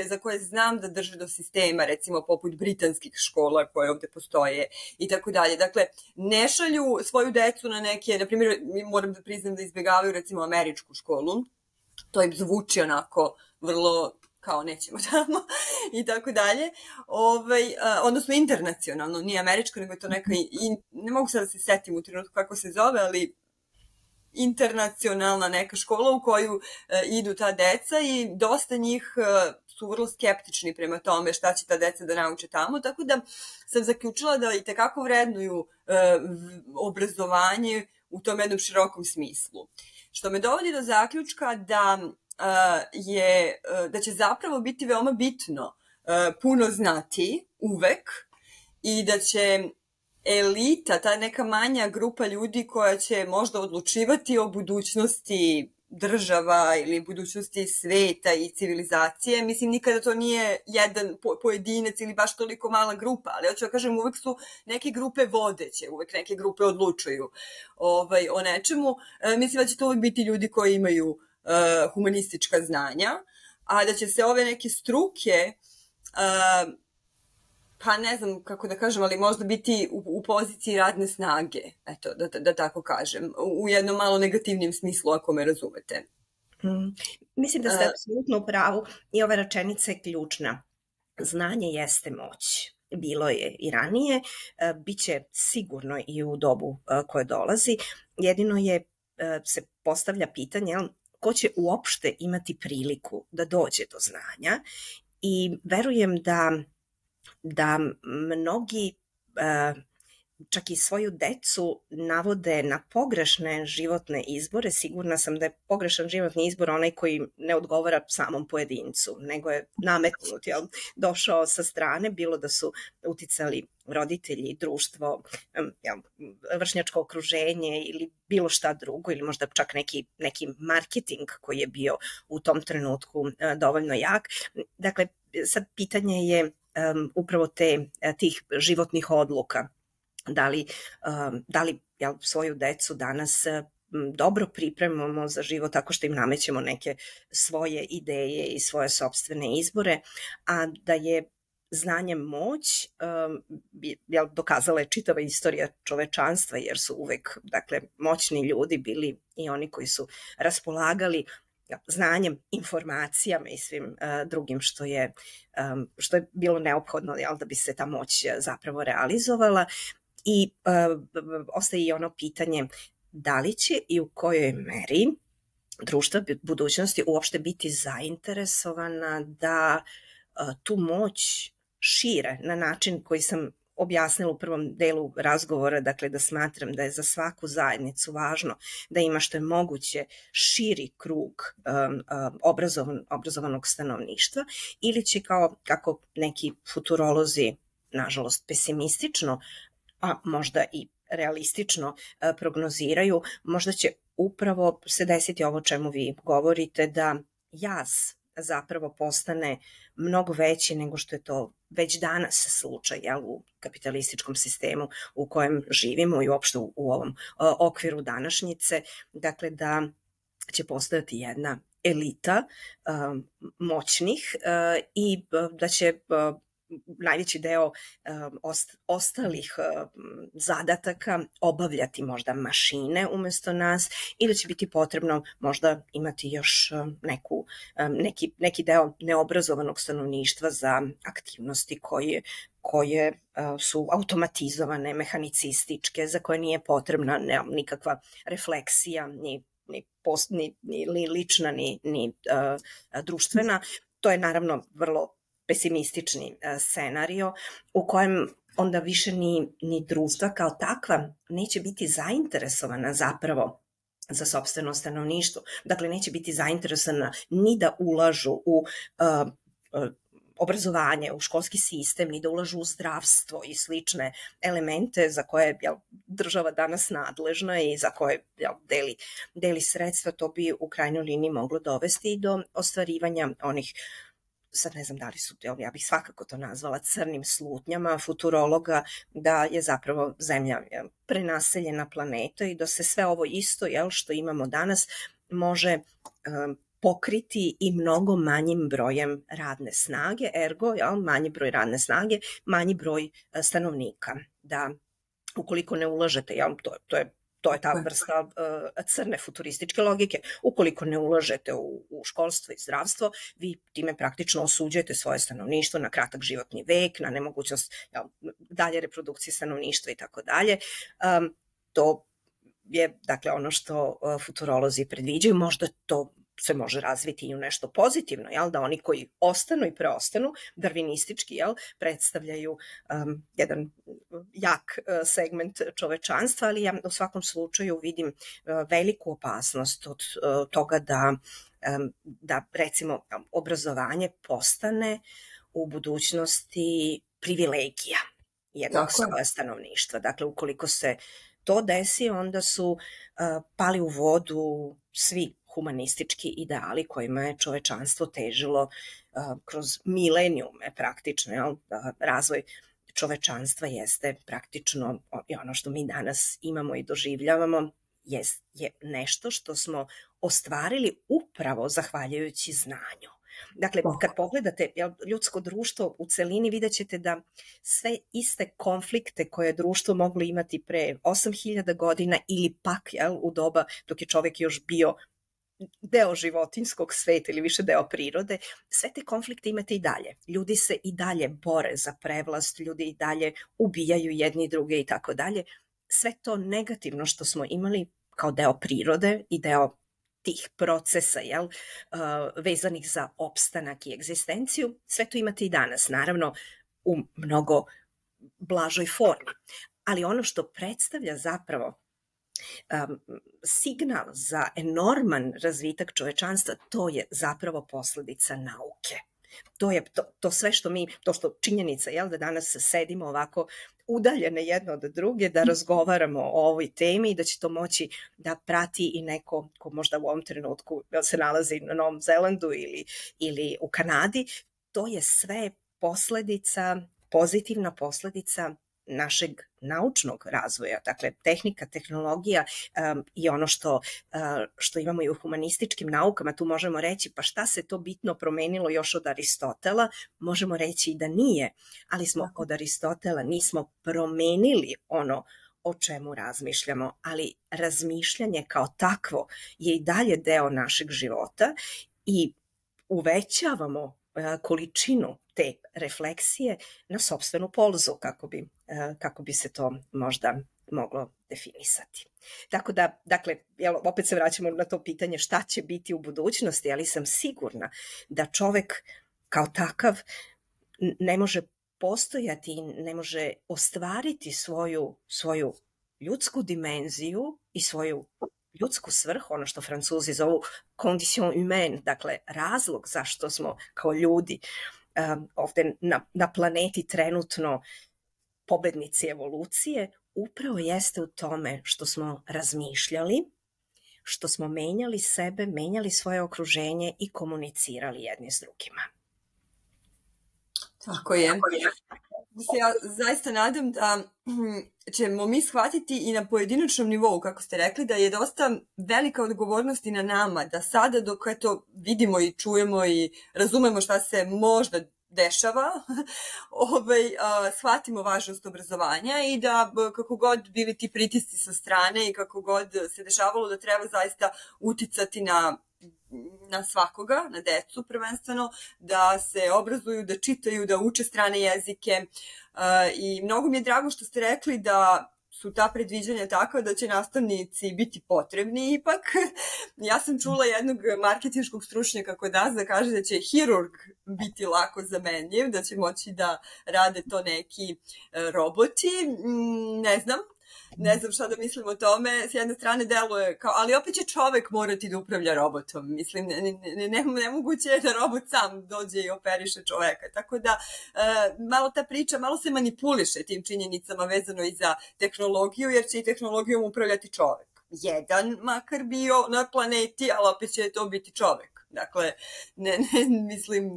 za koje znam da drže do sistema, recimo poput britanskih škola koje ovde postoje i tako dalje. Dakle, ne šalju svoju decu na neke, na primjer, moram da priznam da izbjegavaju recimo američku školu, to im zvuči onako vrlo kao nećemo tamo i tako dalje, odnosno internacionalno, nije američko, nego je to neka, ne mogu sad da se setim u trenutku kako se zove, ali internacionalna neka škola u koju idu ta deca i dosta njih su vrlo skeptični prema tome šta će ta deca da nauče tamo, tako da sam zaključila da i tekako vrednuju obrazovanje u tom jednom širokom smislu. Što me dovodi do zaključka da će zapravo biti veoma bitno puno znati uvek i da će elita, ta neka manja grupa ljudi koja će možda odlučivati o budućnosti država ili budućnosti sveta i civilizacije, mislim nikada to nije jedan pojedinac ili baš toliko mala grupa, ali hoću da kažem uvek su neke grupe vodeće, uvek neke grupe odlučuju o nečemu. Mislim da će to uvek biti ljudi koji imaju humanistička znanja, a da će se ove neke struke, pa ne znam kako da kažem, ali možda biti u poziciji radne snage, eto, da tako kažem, u jednom malo negativnim smislu, ako me razumete. Mislim da ste apsolutno u pravu i ova rečenica je ključna. Znanje jeste moć. Bilo je i ranije, bit će sigurno i u dobu koje dolazi. Jedino se postavlja pitanje, ko će uopšte imati priliku da dođe do znanja i verujem da mnogi čak i svoju decu navode na pogrešne životne izbore. Sigurna sam da je pogrešan životni izbor onaj koji ne odgovara samom pojedincu, nego je nametnut, došao sa strane, bilo da su uticali roditelji, društvo, vršnjačko okruženje ili bilo šta drugo, ili možda čak neki marketing koji je bio u tom trenutku dovoljno jak. Dakle, sad pitanje je upravo tih životnih odluka. Da li svoju decu danas dobro pripremamo za život tako što im namećemo neke svoje ideje i svoje sopstvene izbore, a da je znanje moć, dokazala je čitava istorija čovečanstva, jer su uvek, dakle, moćni ljudi bili i oni koji su raspolagali znanjem, informacijama i svim drugim što je bilo neophodno, da bi se ta moć zapravo realizovala. I ostaje i ono pitanje da li će i u kojoj meri društva budućnosti uopšte biti zainteresovana da tu moć šire na način koji sam objasnila u prvom delu razgovora, dakle da smatram da je za svaku zajednicu važno da ima što je moguće širi krug obrazovanog stanovništva, ili će kako neki futurolozi, nažalost pesimistično, a možda i realistično prognoziraju, možda će upravo se desiti ovo čemu vi govorite, da jaz zapravo postane mnogo veći nego što je to već danas slučaj u kapitalističkom sistemu u kojem živimo i uopšte u ovom okviru današnjice. Dakle, da će postojati jedna elita moćnih i da će najveći deo ostalih zadataka obavljati možda mašine umesto nas, ili će biti potrebno možda imati još neki deo neobrazovanog stanovništva za aktivnosti koje su automatizovane, mehanicističke, za koje nije potrebna nikakva refleksija, ni lična, ni društvena. To je naravno vrlo pesimistični scenario u kojem onda više ni društva kao takva neće biti zainteresovana zapravo za sopstveno stanovništvo. Dakle, neće biti zainteresovana ni da ulažu u obrazovanje, u školski sistem, ni da ulažu u zdravstvo i slične elemente za koje je država danas nadležna i za koje deli sredstva. To bi u krajnjoj liniji moglo dovesti do ostvarivanja onih, sad ne znam da li su, ja bih svakako to nazvala crnim slutnjama futurologa, da je zapravo Zemlja prenaseljena planeta i da se sve ovo isto što imamo danas može pokriti i mnogo manjim brojem radne snage, ergo manji broj radne snage, manji broj stanovnika. Da ukoliko ne ulažete, to je ta vrsta crne futurističke logike. Ukoliko ne ulažete u školstvo i zdravstvo, vi time praktično osuđujete svoje stanovništvo na kratak životni vek, na nemogućnost dalje reprodukcije stanovništva i tako dalje. To je, dakle, ono što futurolozi predviđaju. Možda to se može razviti i u nešto pozitivno, da oni koji ostanu i preostanu darvinistički predstavljaju jedan jak segment čovečanstva, ali ja u svakom slučaju vidim veliku opasnost od toga da recimo obrazovanje postane u budućnosti privilegija jednog stanovništva. Dakle, ukoliko se to desi, onda su pali u vodu svi humanistički ideali kojima je čovečanstvo težilo kroz milenijume praktično. Razvoj čovečanstva jeste praktično ono što mi danas imamo i doživljavamo, je nešto što smo ostvarili upravo zahvaljujući znanju. Dakle, kad pogledate ljudsko društvo u celini, vidjet ćete da sve iste konflikte koje je društvo moglo imati pre 8000 godina ili pak u doba dok je čovek još bio deo životinjskog sveta ili više deo prirode, sve te konflikte imate i dalje. Ljudi se i dalje bore za prevlast, ljudi i dalje ubijaju jedni druge i tako dalje. Sve to negativno što smo imali kao deo prirode i deo tih procesa vezanih za opstanak i egzistenciju, sve to imate i danas, naravno u mnogo blažoj formi. Ali ono što predstavlja zapravo signal za enorman razvitak čovečanstva, to je zapravo posledica nauke. To sve što što činjenica da danas sedimo ovako udaljene jedno od druge, da razgovaramo o ovoj temi i da će to moći da prati i neko ko možda u ovom trenutku se nalazi na Novom Zelandu ili u Kanadi, to je sve posljedica, pozitivna posljedica našeg naučnog razvoja, dakle tehnika, tehnologija i ono što imamo i u humanističkim naukama, tu možemo reći pa šta se to bitno promenilo još od Aristotela, možemo reći i da nije, ali smo od Aristotela nismo promenili ono o čemu razmišljamo, ali razmišljanje kao takvo je i dalje deo našeg života i uvećavamo količinu te refleksije na sopstvenu polzu, kako bi se to možda moglo definisati. Tako da, dakle, opet se vraćamo na to pitanje šta će biti u budućnosti, ali sam sigurna da čovek kao takav ne može postojati i ne može ostvariti svoju ljudsku dimenziju i svoju ljudsku svrhu, ono što Francuzi zovu condition humaine, dakle razlog zašto smo kao ljudi ovde na planeti trenutno pobednici evolucije, upravo jeste u tome što smo razmišljali, što smo menjali sebe, menjali svoje okruženje i komunicirali jedni s drugima. Tako je. Ja zaista nadam da ćemo mi shvatiti i na pojedinačnom nivou, kako ste rekli, da je dosta velika odgovornost i na nama, da sada dok eto vidimo i čujemo i razumemo šta se možda dešava, shvatimo važnost obrazovanja i da kako god bili ti pritisci sa strane i kako god se dešavalo, da treba zaista uticati na svakoga, na decu prvenstveno, da se obrazuju, da čitaju, da uče strane jezike i mnogo mi je drago što ste rekli da su ta predviđanja takva da će nastavnici biti potrebni ipak. Ja sam čula jednog marketinškog stručnjaka kod nas da kaže da će hirurg biti lako zamenljiv, da će moći da rade to neki roboti. Ne znam šta da mislim o tome, s jedne strane deluje kao, ali opet će čovek morati da upravlja robotom, mislim, nemoguće je da robot sam dođe i operiše čoveka, tako da malo ta priča, malo se manipuliše tim činjenicama vezano i za tehnologiju, jer će i tehnologijom upravljati čovek. Jedan makar bio na planeti, ali opet će to biti čovek. Dakle,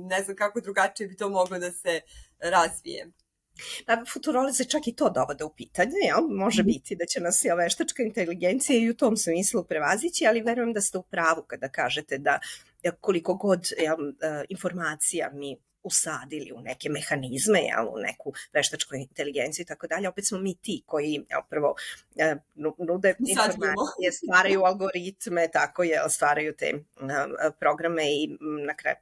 ne znam kako drugačije bi to moglo da se razvije. Futurolozi čak i to dovode u pitanje, može biti da će nas veštačka inteligencija i u tom smislu prevazići, ali verujem da ste u pravu kada kažete da koliko god informacija mi usadili u neke mehanizme, u neku veštačku inteligenciju i tako dalje, opet smo mi ti koji prvo nude informacije, stvaraju algoritme, tako je, stvaraju te programe i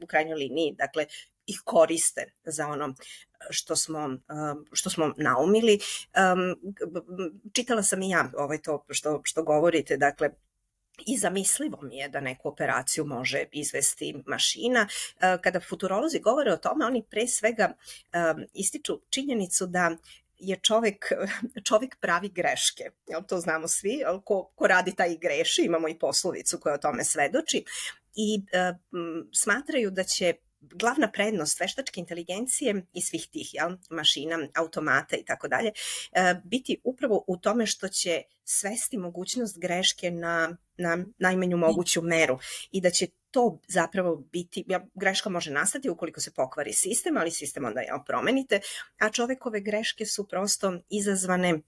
u krajnjoj liniji, dakle, ih koriste za ono što smo naumili. Čitala sam i ja to što govorite, dakle, i zamislivo mi je da neku operaciju može izvesti mašina. Kada futurolozi govore o tome, oni pre svega ističu činjenicu da je čovek pravi greške. To znamo svi, ko radi taj i greši, imamo i poslovicu koja o tome svedoči i smatraju da će glavna prednost veštačke inteligencije i svih tih mašina, automata i tako dalje biti upravo u tome što će svesti mogućnost greške na najmanju moguću meru i da će to zapravo biti, greška može nastati ukoliko se pokvari sistem, ali sistem onda promenite, a čovekove greške su prosto izazvane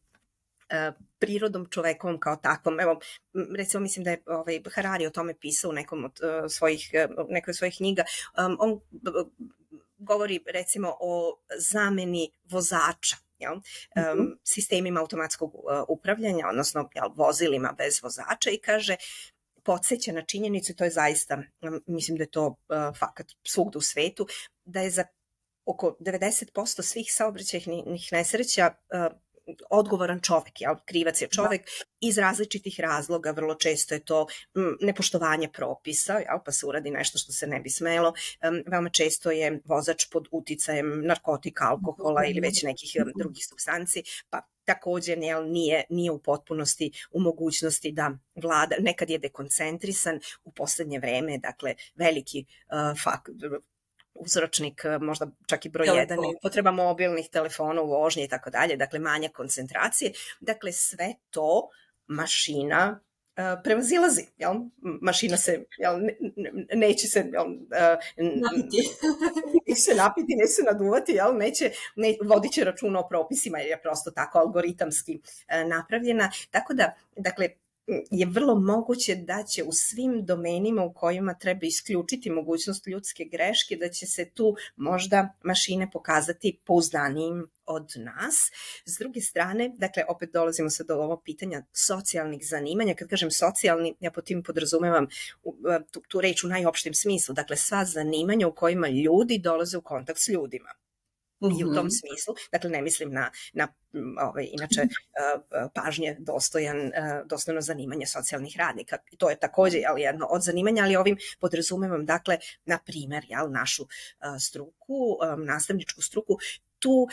prirodom čovekovom kao takvom. Evo, recimo mislim da je Harari o tome pisao u nekoj od svojih knjiga. On govori recimo o zameni vozača, sistemima automatskog upravljanja, odnosno vozilima bez vozača i kaže, podsjeća na činjenicu, to je zaista, mislim da je to fakat svugde u svetu, da je za oko 90% svih saobraćajnih nesreća odgovoran čovek, krivac je čovek iz različitih razloga, vrlo često je to nepoštovanje propisa, pa se uradi nešto što se ne bi smelo, veoma često je vozač pod uticajem narkotika, alkohola ili već nekih drugih supstanci, pa takođe nije u potpunosti u mogućnosti da vlada, nekad je dekoncentrisan, u poslednje vreme, dakle veliki uzročnik, možda čak i broj 1, potreba mobilnih telefona u vožnji i tako dalje, dakle manja koncentracije. Dakle, sve to mašina prevazilazi, jel? Mašina se, jel, neće se napiti, neće se naduvati, jel? Vodit će računa o propisima jer je prosto tako algoritamski napravljena, tako da, dakle, je vrlo moguće da će u svim domenima u kojima treba isključiti mogućnost ljudske greške, da će se tu možda mašine pokazati pouzdanijim od nas. S druge strane, dakle, opet dolazimo sad do ovog pitanja socijalnih zanimanja. Kad kažem socijalni, ja po tim podrazumevam tu reč u najopštem smislu. Dakle, sva zanimanja u kojima ljudi dolaze u kontakt s ljudima. I u tom smislu, dakle ne mislim na inače pažnje dostojno zanimanje socijalnih radnika. I to je takođe jedno od zanimanja, ali ovim podrazumevam, dakle, na primer, našu struku, nastavničku struku, tu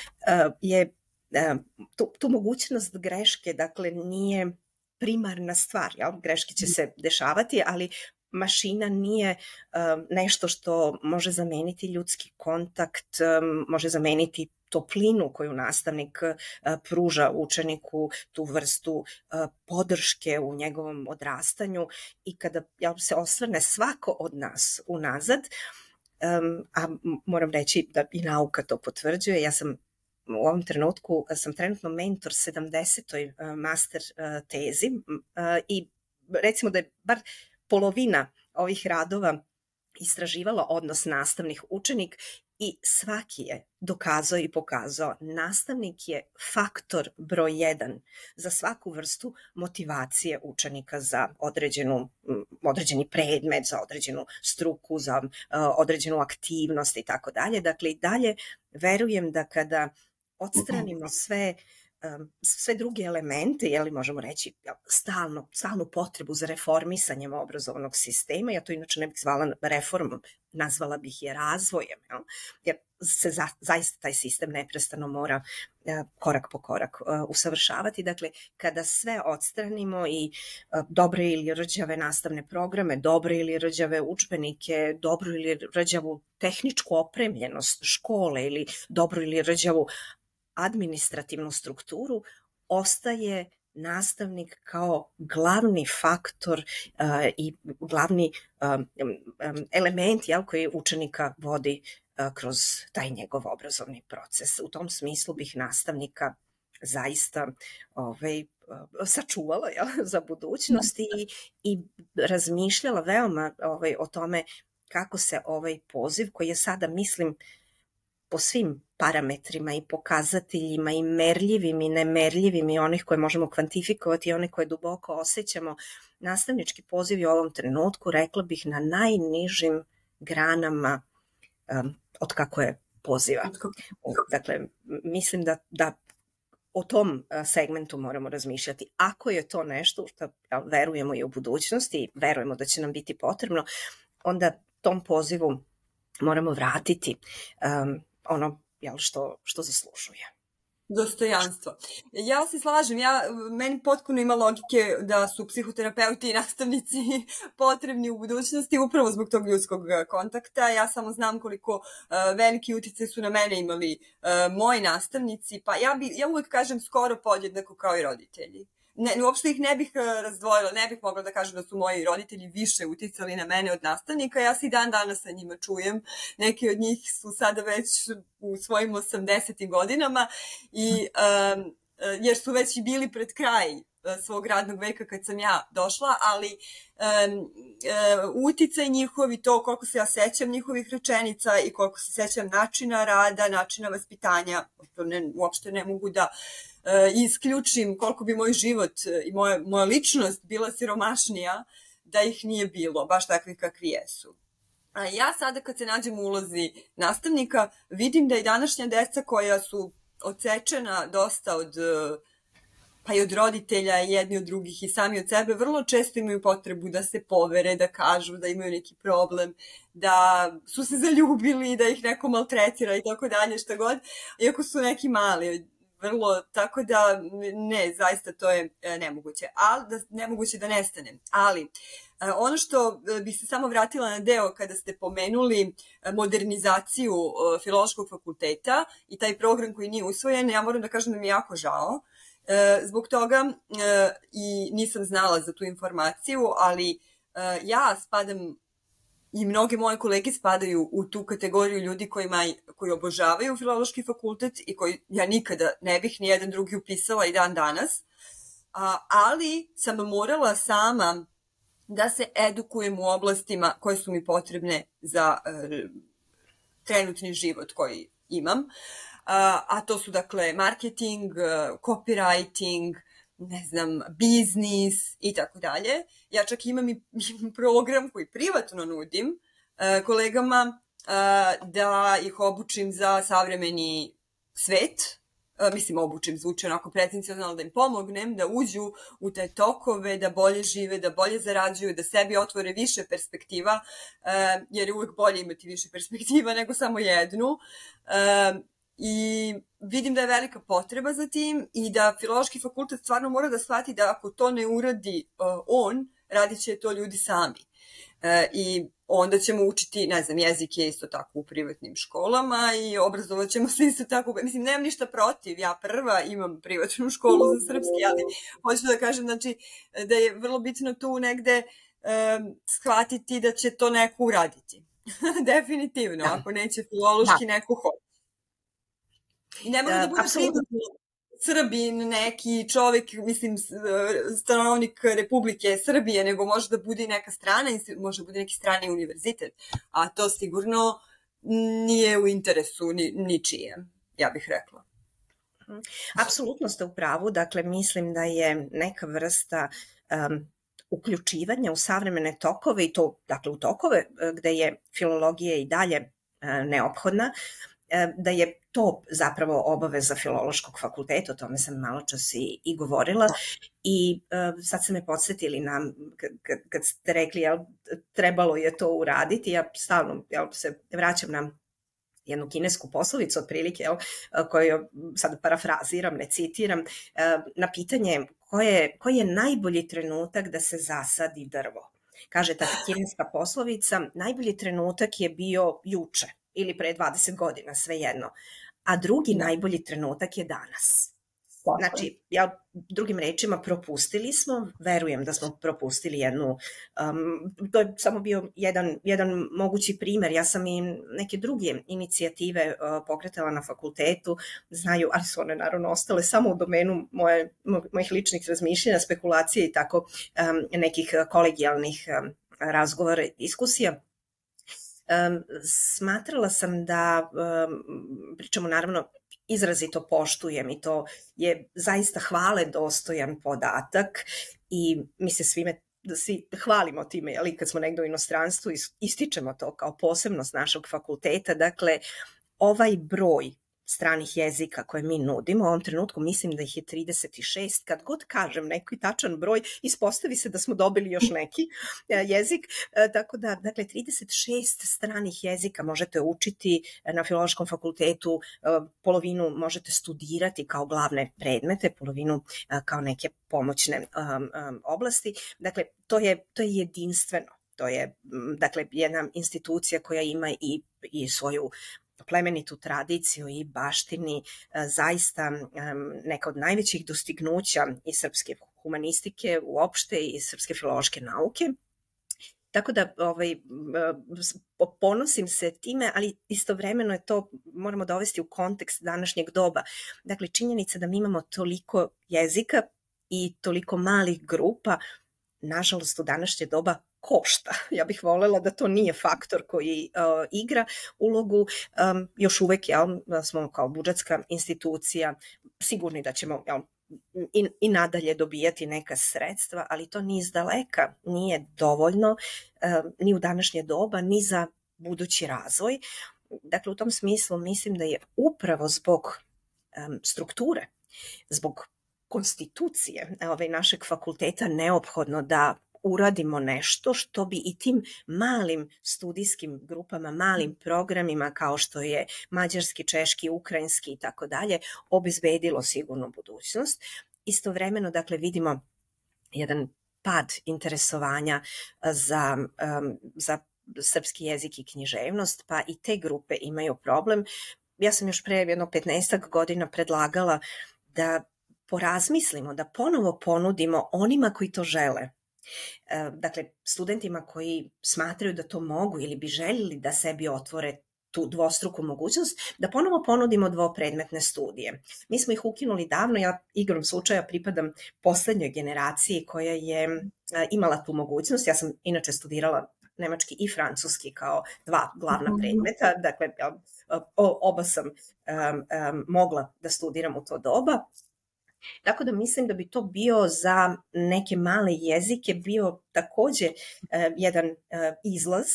je tu mogućnost greške, dakle, nije primarna stvar, greške će se dešavati, ali mašina nije nešto što može zameniti ljudski kontakt, može zameniti toplinu koju nastavnik pruža učeniku, tu vrstu podrške u njegovom odrastanju i kada se osvrne svako od nas unazad, a moram reći da i nauka to potvrđuje, ja sam u ovom trenutku trenutno mentor 70. master tezi i recimo da je bar polovina ovih radova istraživala odnos nastavnik-učenik i svaki je dokazao i pokazao nastavnik je faktor broj 1 za svaku vrstu motivacije učenika za određeni predmet, za određenu struku, za određenu aktivnost i tako dalje. Dakle, i dalje verujem da kada odstranimo sve druge elemente, možemo reći stalnu potrebu za reformisanjem obrazovnog sistema, ja to inače ne bih zvala reformom, nazvala bih je razvojem, jer se zaista taj sistem neprestano mora korak po korak usavršavati. Dakle, kada sve odstranimo i dobre ili rđave nastavne programe, dobre ili rđave udžbenike, dobru ili rđavu tehničku opremljenost škole ili dobru ili rđavu administrativnu strukturu, ostaje nastavnik kao glavni faktor i glavni element koji učenika vodi kroz taj njegov obrazovni proces. U tom smislu bih nastavnika zaista sačuvala za budućnost i razmišljala veoma o tome kako se ovaj poziv, koji je sada, mislim, po svim parametrima i pokazateljima i merljivim i nemerljivim i onih koje možemo kvantifikovati i one koje duboko osjećamo, nastavnički poziv je u ovom trenutku, rekla bih, na najnižim granama od kako je poziva. Dakle, mislim da o tom segmentu moramo razmišljati. Ako je to nešto što verujemo i u budućnosti i verujemo da će nam biti potrebno, onda tom pozivu moramo vratiti ono što zaslužuje. Dostojanstvo. Ja se slažem, meni potpuno ima logike da su psihoterapeuti i nastavnici potrebni u budućnosti upravo zbog tog ljudskog kontakta. Ja samo znam koliko veliki uticaj su na mene imali moji nastavnici, pa ja uvek kažem skoro podjednako kao i roditelji. Uopšte ih ne bih razdvojila, ne bih mogla da kažem da su moji roditelji više uticali na mene od nastavnika. Ja se i dan danas sa njima čujem. Neki od njih su sada već u svojim 80. godinama jer su već i bili pred kraj svog radnog veka kad sam ja došla, ali uticaj njihovi, to koliko se ja sećam njihovih rečenica i koliko se sećam načina rada, načina vaspitanja, uopšte ne mogu da isključim koliko bi moj život i moja ličnost bila siromašnija da ih nije bilo, baš takvi kakvi jesu. A ja sada kad se nađem u ulozi nastavnika vidim da i današnja deca koja su odsečena dosta pa i od roditelja, jedni od drugih i sami od sebe, vrlo često imaju potrebu da se povere, da kažu da imaju neki problem, da su se zaljubili, da ih neko maltretira i tako dalje, šta god, iako su neki mali, vrlo, tako da ne, zaista to je nemoguće, nemoguće da nestane. Ali ono što bi se samo vratila na deo kada ste pomenuli modernizaciju Filološkog fakulteta i taj program koji nije usvojen, ja moram da kažem da mi je jako žao, Zbog toga i nisam znala za tu informaciju, ali ja spadam i mnoge moje kolege spadaju u tu kategoriju ljudi koji obožavaju filološki fakultet i koji ja nikada ne bih ni jedan drugi upisala i dan danas, ali sam morala sama da se edukujem u oblastima koje su mi potrebne za trenutni život koji imam, a to su dakle marketing, copywriting, ne znam, biznis i tako dalje. Ja čak imam i program koji privatno nudim kolegama da ih obučim za savremeni svet. Mislim, obučim zvuči onako pretencionalno, da im pomognem da uđu u te tokove, da bolje žive, da bolje zarađuju, da sebi otvore više perspektiva, jer je uvek bolje imati više perspektiva nego samo jednu. I vidim da je velika potreba za tim i da filološki fakultet stvarno mora da shvati da ako to ne uradi on, radit će to ljudi sami. I onda ćemo učiti, ne znam, jezik je isto tako u privatnim školama i obrazovat ćemo se isto tako. Mislim, nemam ništa protiv, ja prva imam privatnu školu za srpski, ali hoću da kažem, znači, da je vrlo bitno tu negde shvatiti da će to neko uraditi. Definitivno, ako neće filološki, neko hoće. I ne mora da bude privatno Srbin, neki čovek, mislim, stanovnik Republike Srbije, nego može da bude i neka strana, može da bude neki strani univerzitet, a to sigurno nije u interesu ničijem, ja bih rekla. Apsolutno ste u pravu, dakle mislim da je neka vrsta uključivanja u savremene tokove i to, dakle u tokove gde je filologija i dalje neophodna, da je to zapravo obaveza filološkog fakulteta, o tome sam malo čas i govorila i sad ste me podsjetili kad ste rekli trebalo je to uraditi, ja stalno se vraćam na jednu kinesku poslovicu otprilike koju sad parafraziram, ne citiram, na pitanje koji je najbolji trenutak da se zasadi drvo. Kaže ta kineska poslovica, najbolji trenutak je bio juče ili pre 20 godina, svejedno. A drugi najbolji trenutak je danas. Znači, drugim rečima, propustili smo, verujem da smo propustili jednu, to je samo bio jedan mogući primer, ja sam i neke druge inicijative pokretala na fakultetu, znaju, ali su one naravno ostale samo u domenu mojih ličnih razmišljanja, spekulacije i tako nekih kolegijalnih razgovora, diskusija. Smatrala sam da, pričamo naravno, izrazito poštujem i to je zaista hvale dostojan podatak i mi se svi hvalimo time, ali kad smo negde u inostranstvu ističemo to kao posebnost našeg fakulteta, dakle ovaj broj stranih jezika koje mi nudimo, u ovom trenutku mislim da ih je 36, kad god kažem neki tačan broj, ispostavi se da smo dobili još neki jezik, tako da, dakle, 36 stranih jezika možete učiti na filološkom fakultetu, polovinu možete studirati kao glavne predmete, polovinu kao neke pomoćne oblasti, dakle, to je jedinstveno, to je, dakle, jedna institucija koja ima i svoju plemenitu tradiciju i baštini, zaista neka od najvećih dostignuća i srpske humanistike uopšte i srpske filološke nauke. Tako da ponosim se time, ali istovremeno je to, moramo dovesti u kontekst današnjeg doba. Dakle, činjenica da mi imamo toliko jezika i toliko malih grupa, nažalost u današnje doba košta. Ja bih voljela da to nije faktor koji igra ulogu. Još uvek smo kao budžetska institucija sigurni da ćemo i nadalje dobijati neka sredstva, ali to ni izdaleka nije dovoljno ni u današnje doba, ni za budući razvoj. Dakle, u tom smislu mislim da je upravo zbog strukture, zbog konstitucije našeg fakulteta neophodno da uradimo nešto što bi i tim malim studijskim grupama, malim programima kao što je mađarski, češki, ukrajinski i tako dalje, obezbedilo sigurnu budućnost. Istovremeno, dakle, vidimo jedan pad interesovanja za srpski jezik i književnost, pa i te grupe imaju problem. Ja sam još pre jedno 15 godina predlagala da porazmislimo, da ponovo ponudimo onima koji to žele. Dakle, studentima koji smatraju da to mogu ili bi željeli da sebi otvore tu dvostruku mogućnost, da ponovo ponudimo dvopredmetne studije. Mi smo ih ukinuli davno, ja igrom slučaja pripadam poslednjoj generaciji koja je imala tu mogućnost. Ja sam inače studirala nemački i francuski kao dva glavna predmeta, dakle oba sam mogla da studiram u to doba. Tako da mislim da bi to bio za neke male jezike bio takođe jedan izlaz.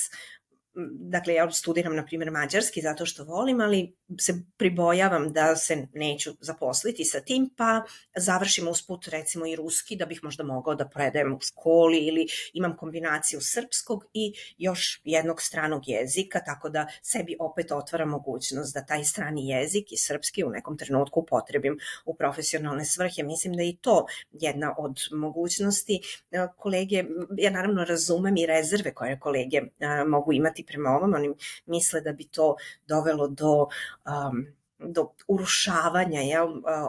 Dakle, ja studiram, na primjer, mađarski zato što volim, ali se pribojavam da se neću zaposliti sa tim, pa završim usput recimo i ruski, da bih možda mogao da predajem u školi, ili imam kombinaciju srpskog i još jednog stranog jezika, tako da sebi opet otvara mogućnost da taj strani jezik i srpski u nekom trenutku upotrebim u profesionalne svrhe. Mislim da je i to jedna od mogućnosti. Kolege, ja naravno razumem i rezerve koje kolege mogu imati prema ovom, oni misle da bi to dovelo do urušavanja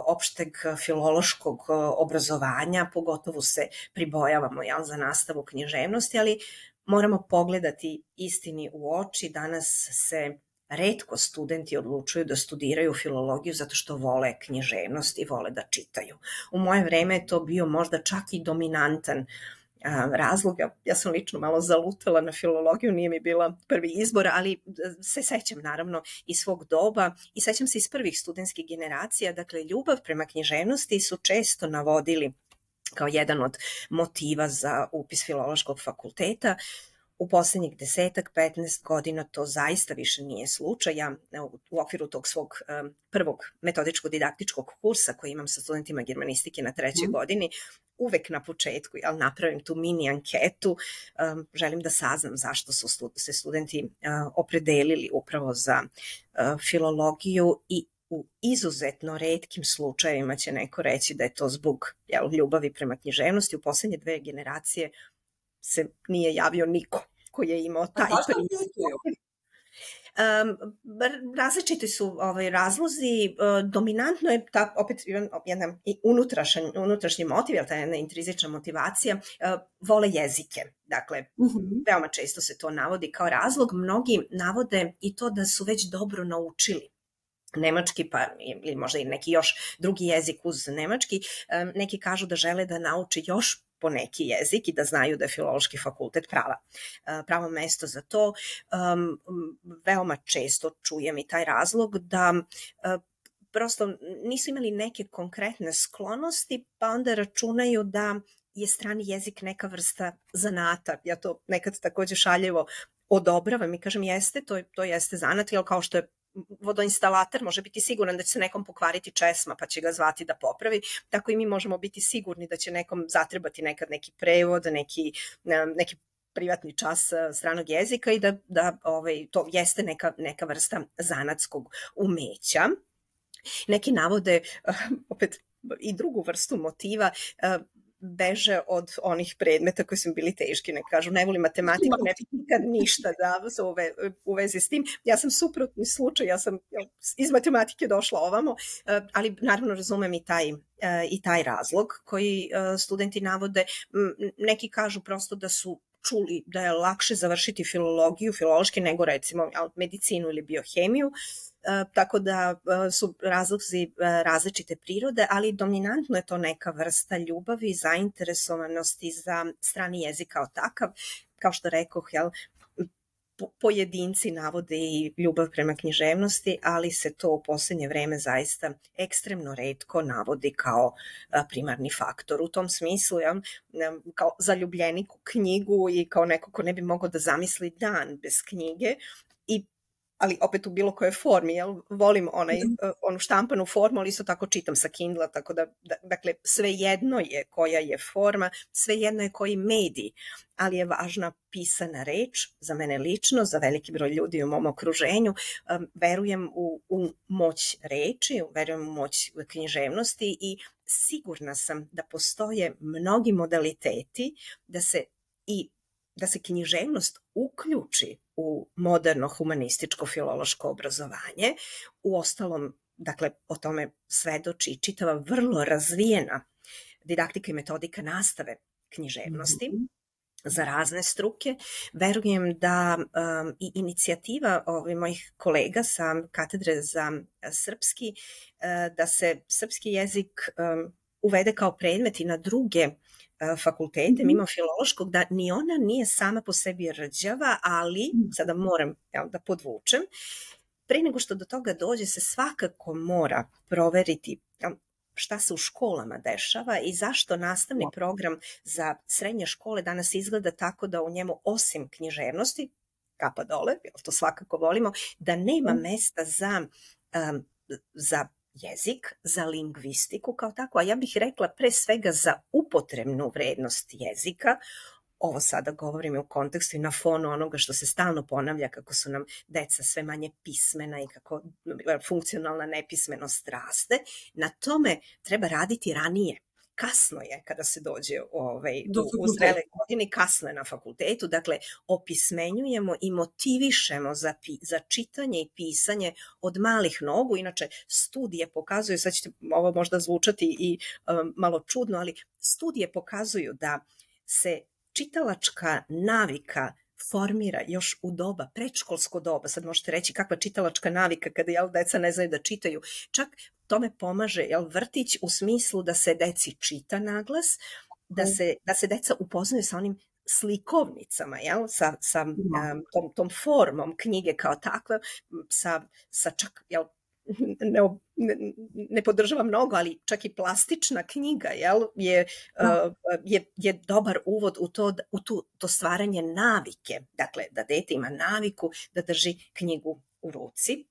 opšteg filološkog obrazovanja, pogotovo se pribojavamo za nastavu književnosti, ali moramo pogledati istini u oči. Danas se retko studenti odlučuju da studiraju filologiju zato što vole književnost i vole da čitaju. U moje vreme je to bio možda čak i dominantan razlog. Ja sam lično malo zalutala na filologiju, nije mi bila prvi izbor, ali se sećam naravno iz svog doba i sećam se iz prvih studentskih generacija. Dakle, ljubav prema književnosti su često navodili kao jedan od motiva za upis filološkog fakulteta. U poslednjih 10-15 godina to zaista više nije slučaj. Ja u okviru tog svog prvog metodičko-didaktičkog kursa koji imam sa studentima germanistike na 3. godini, uvek na početku napravim tu mini anketu, želim da saznam zašto su se studenti opredelili upravo za filologiju i u izuzetno retkim slučajevima će neko reći da je to zbog ljubavi prema književnosti. U poslednje 2 generacije se nije javio niko koji je imao taj pristup. Različiti su razlozi. Dominantno je opet jedan unutrašnji motiv, ta jedna intrinzična motivacija, vole jezike. Dakle, veoma često se to navodi kao razlog. Mnogi navode i to da su već dobro naučili nemački, pa ili možda i neki još drugi jezik uz nemački. Neki kažu da žele da nauče još po neki jezik i da znaju da je filološki fakultet pravo mesto za to. Veoma često čujem i taj razlog da prosto nisu imali neke konkretne sklonosti, pa onda računaju da je strani jezik neka vrsta zanata. Ja to nekad takođe šaljevo odobravam i kažem jeste, to jeste zanat, jer kao što je vodoinstalater može biti siguran da će se nekom pokvariti česma pa će ga zvati da popravi, tako i mi možemo biti sigurni da će nekom zatrebati nekad neki prevod, neki privatni čas stranog jezika i da to jeste neka vrsta zanatskog umeća. Neki navode opet i drugu vrstu motiva, beže od onih predmeta koji su bili teški, ne kažu ne volim matematiku, ne bih nikad ništa da u vezi s tim. Ja sam suprotni slučaj, ja sam iz matematike došla ovamo, ali naravno razumem i taj razlog koji studenti navode. Neki kažu prosto da su čuli da je lakše završiti filologiju, filološki, nego recimo medicinu ili biohemiju, tako da su razlozi različite prirode, ali dominantno je to neka vrsta ljubavi, zainteresovanosti za strani jezik kao takav. Kao što rekoh, pojedinci navode i ljubav prema književnosti, ali se to u poslednje vreme zaista ekstremno retko navodi kao primarni faktor. U tom smislu, kao zaljubljenik u knjigu i kao neko ko ne bi mogao da zamisli dan bez knjige, ali opet u bilo kojoj formi, volim onu štampanu formu, ali isto tako čitam sa Kindla, tako da, dakle, svejedno je koja je forma, svejedno je koji medij, ali je važna pisana reč, za mene lično, za veliki broj ljudi u mom okruženju. Verujem u moć reči, verujem u moć književnosti i sigurna sam da postoje mnogi modaliteti da se književnost uključi u moderno humanističko filološko obrazovanje. Uostalom, dakle, o tome svedoči čitava vrlo razvijena didaktika i metodika nastave književnosti za razne struke. Verujem da i inicijativa mojih kolega sa katedre za srpski, da se srpski jezik uvede kao predmet i na druge fakultete, mimo filološkog, da ni ona nije sama po sebi rđava, ali, sada moram da podvučem, pre nego što do toga dođe se svakako mora proveriti šta se u školama dešava i zašto nastavni program za srednje škole danas izgleda tako da u njemu osim književnosti, kapa dole, jer to svakako volimo, da nema mesta za jezik, za lingvistiku kao tako, a ja bih rekla pre svega za upotrebnu vrednost jezika. Ovo sada govorim u kontekstu i na fonu onoga što se stalno ponavlja, kako su nam deca sve manje pismena i kako funkcionalna nepismenost raste. Na tome treba raditi ranije. Kasno je kada se dođe u zrele godine, kasno je na fakultetu, dakle opismenjujemo i motivišemo za čitanje i pisanje od malih nogu. Inače, studije pokazuju, sad ćete ovo možda zvučati i malo čudno, ali studije pokazuju da se čitalačka navika formira još u doba, predškolsko doba. Sad možete reći kakva čitalačka navika kada deca ne znaju da čitaju. Čak tome pomaže vrtić u smislu da se deci čita naglas, da se deca upoznaju sa onim slikovnicama, sa tom formom knjige kao takve, sa čak, ne podržava mnogo, ali čak i plastična knjiga je dobar uvod u to stvaranje navike. Dakle, da dete ima naviku da drži knjigu u ruci.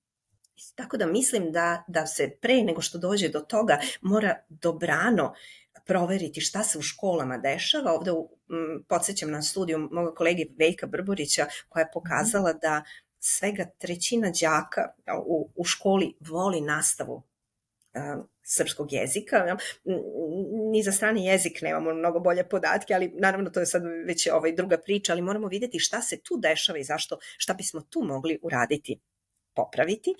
Tako da mislim da se pre nego što dođe do toga mora dobrano proveriti šta se u školama dešava. Ovde podsjećam na studiju moga kolege Veljka Brborića koja je pokazala da svega 1/3 đaka u školi voli nastavu srpskog jezika. Ni za strani jezik nemamo mnogo bolje podatke, ali naravno to je sad već druga priča, ali moramo vidjeti šta se tu dešava i šta bismo tu mogli uraditi, popraviti,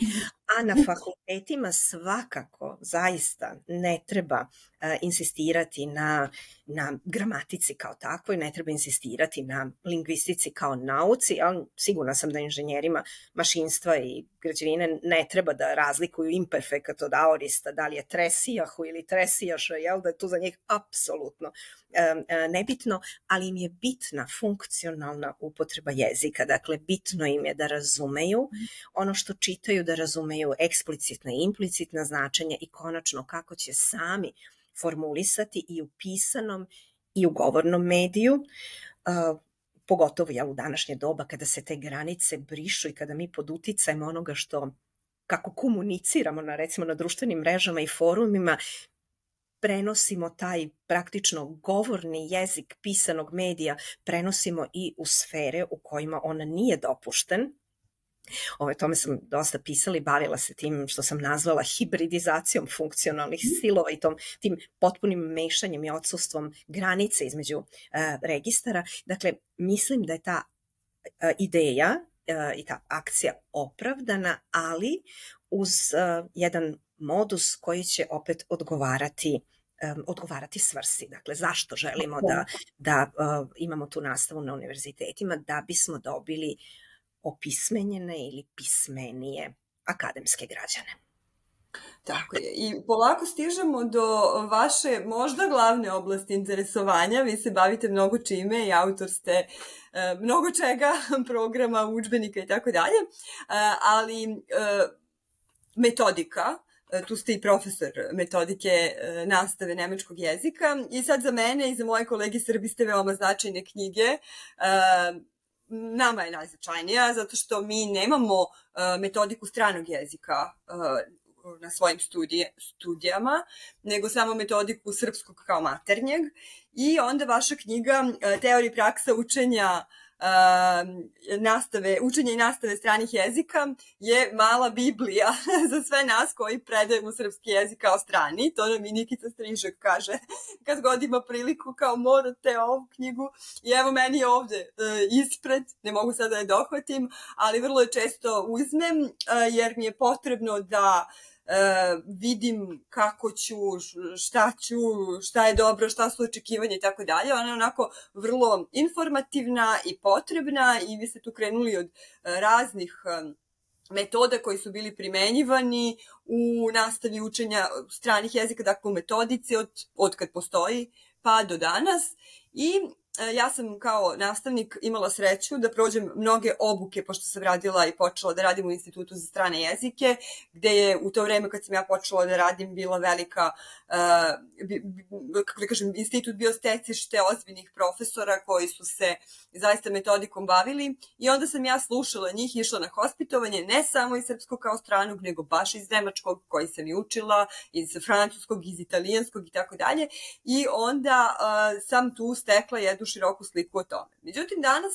a na fakultetima svakako zaista ne treba insistirati na gramatici kao takvoj, ne treba insistirati na lingvistici kao nauci, ali sigurna sam da inženjerima mašinstva i građevine ne treba da razlikuju imperfekat od aorista, da li je tresijahu ili tresijaša, da je to za njih apsolutno nebitno, ali im je bitna funkcionalna upotreba jezika, dakle bitno im je da razumeju ono što čitaju, da razumeju eksplicitna i implicitna značenja i konačno kako će sami formulisati i u pisanom i u govornom mediju, pogotovo u današnje doba kada se te granice brišu i kada mi pod uticajem onoga kako komuniciramo recimo na društvenim mrežama i forumima, prenosimo taj praktično govorni jezik pisanog medija, prenosimo i u sfere u kojima on nije dopušten. O tome sam dosta pisala i bavila se tim što sam nazvala hibridizacijom funkcionalnih stilova i tim potpunim mešanjem i odsustvom granice između registara. Dakle, mislim da je ta ideja i ta akcija opravdana, ali uz jedan modus koji će opet odgovarati svrsi. Dakle, zašto želimo da imamo tu nastavu na univerzitetima? Da bismo dobili opismenjene ili pismenije akademske građane. Tako je. I polako stižemo do vaše možda glavne oblasti interesovanja. Vi se bavite mnogo čime i autor ste mnogo čega, programa, udžbenika i tako dalje. Ali metodika, tu ste i profesor metodike nastave nemačkog jezika i sad za mene i za moje kolege Srbi ste veoma značajne knjige. Nama je najznačajnija zato što mi nemamo metodiku stranog jezika na svojim studijama, nego samo metodiku srpskog kao maternjeg i onda vaša knjiga Teorija i praksa učenja učenja i nastave stranih jezika je mala biblija za sve nas koji predajemo srpski jezik kao strani. To nam i Nikica Strižak kaže kad god ima priliku, kao morate ovu knjigu. I evo meni je ovde ispred, ne mogu sada da je dohvatim, ali vrlo je često uzmem jer mi je potrebno da vidim kako ću, šta je dobro, šta su očekivanja i tako dalje. Ona je onako vrlo informativna i potrebna i vi ste tu krenuli od raznih metoda koji su bili primenjivani u nastavi učenja stranih jezika, dakle u metodici od kad postoji pa do danas. I ja sam kao nastavnik imala sreću da prođem mnoge obuke, pošto sam radila i počela da radim u Institutu za strane jezike, gde je u to vreme kad sam ja počela da radim bila velika, kako da kažem, institut bio stecište ozbiljnih profesora koji su se zaista metodikom bavili i onda sam ja slušala njih, išla na hospitovanje, ne samo iz srpskog kao stranog, nego baš iz nemačkog koji sam i učila, iz francuskog, iz italijanskog i tako dalje i onda sam tu stekla jednu široku sliku o tome. Međutim, danas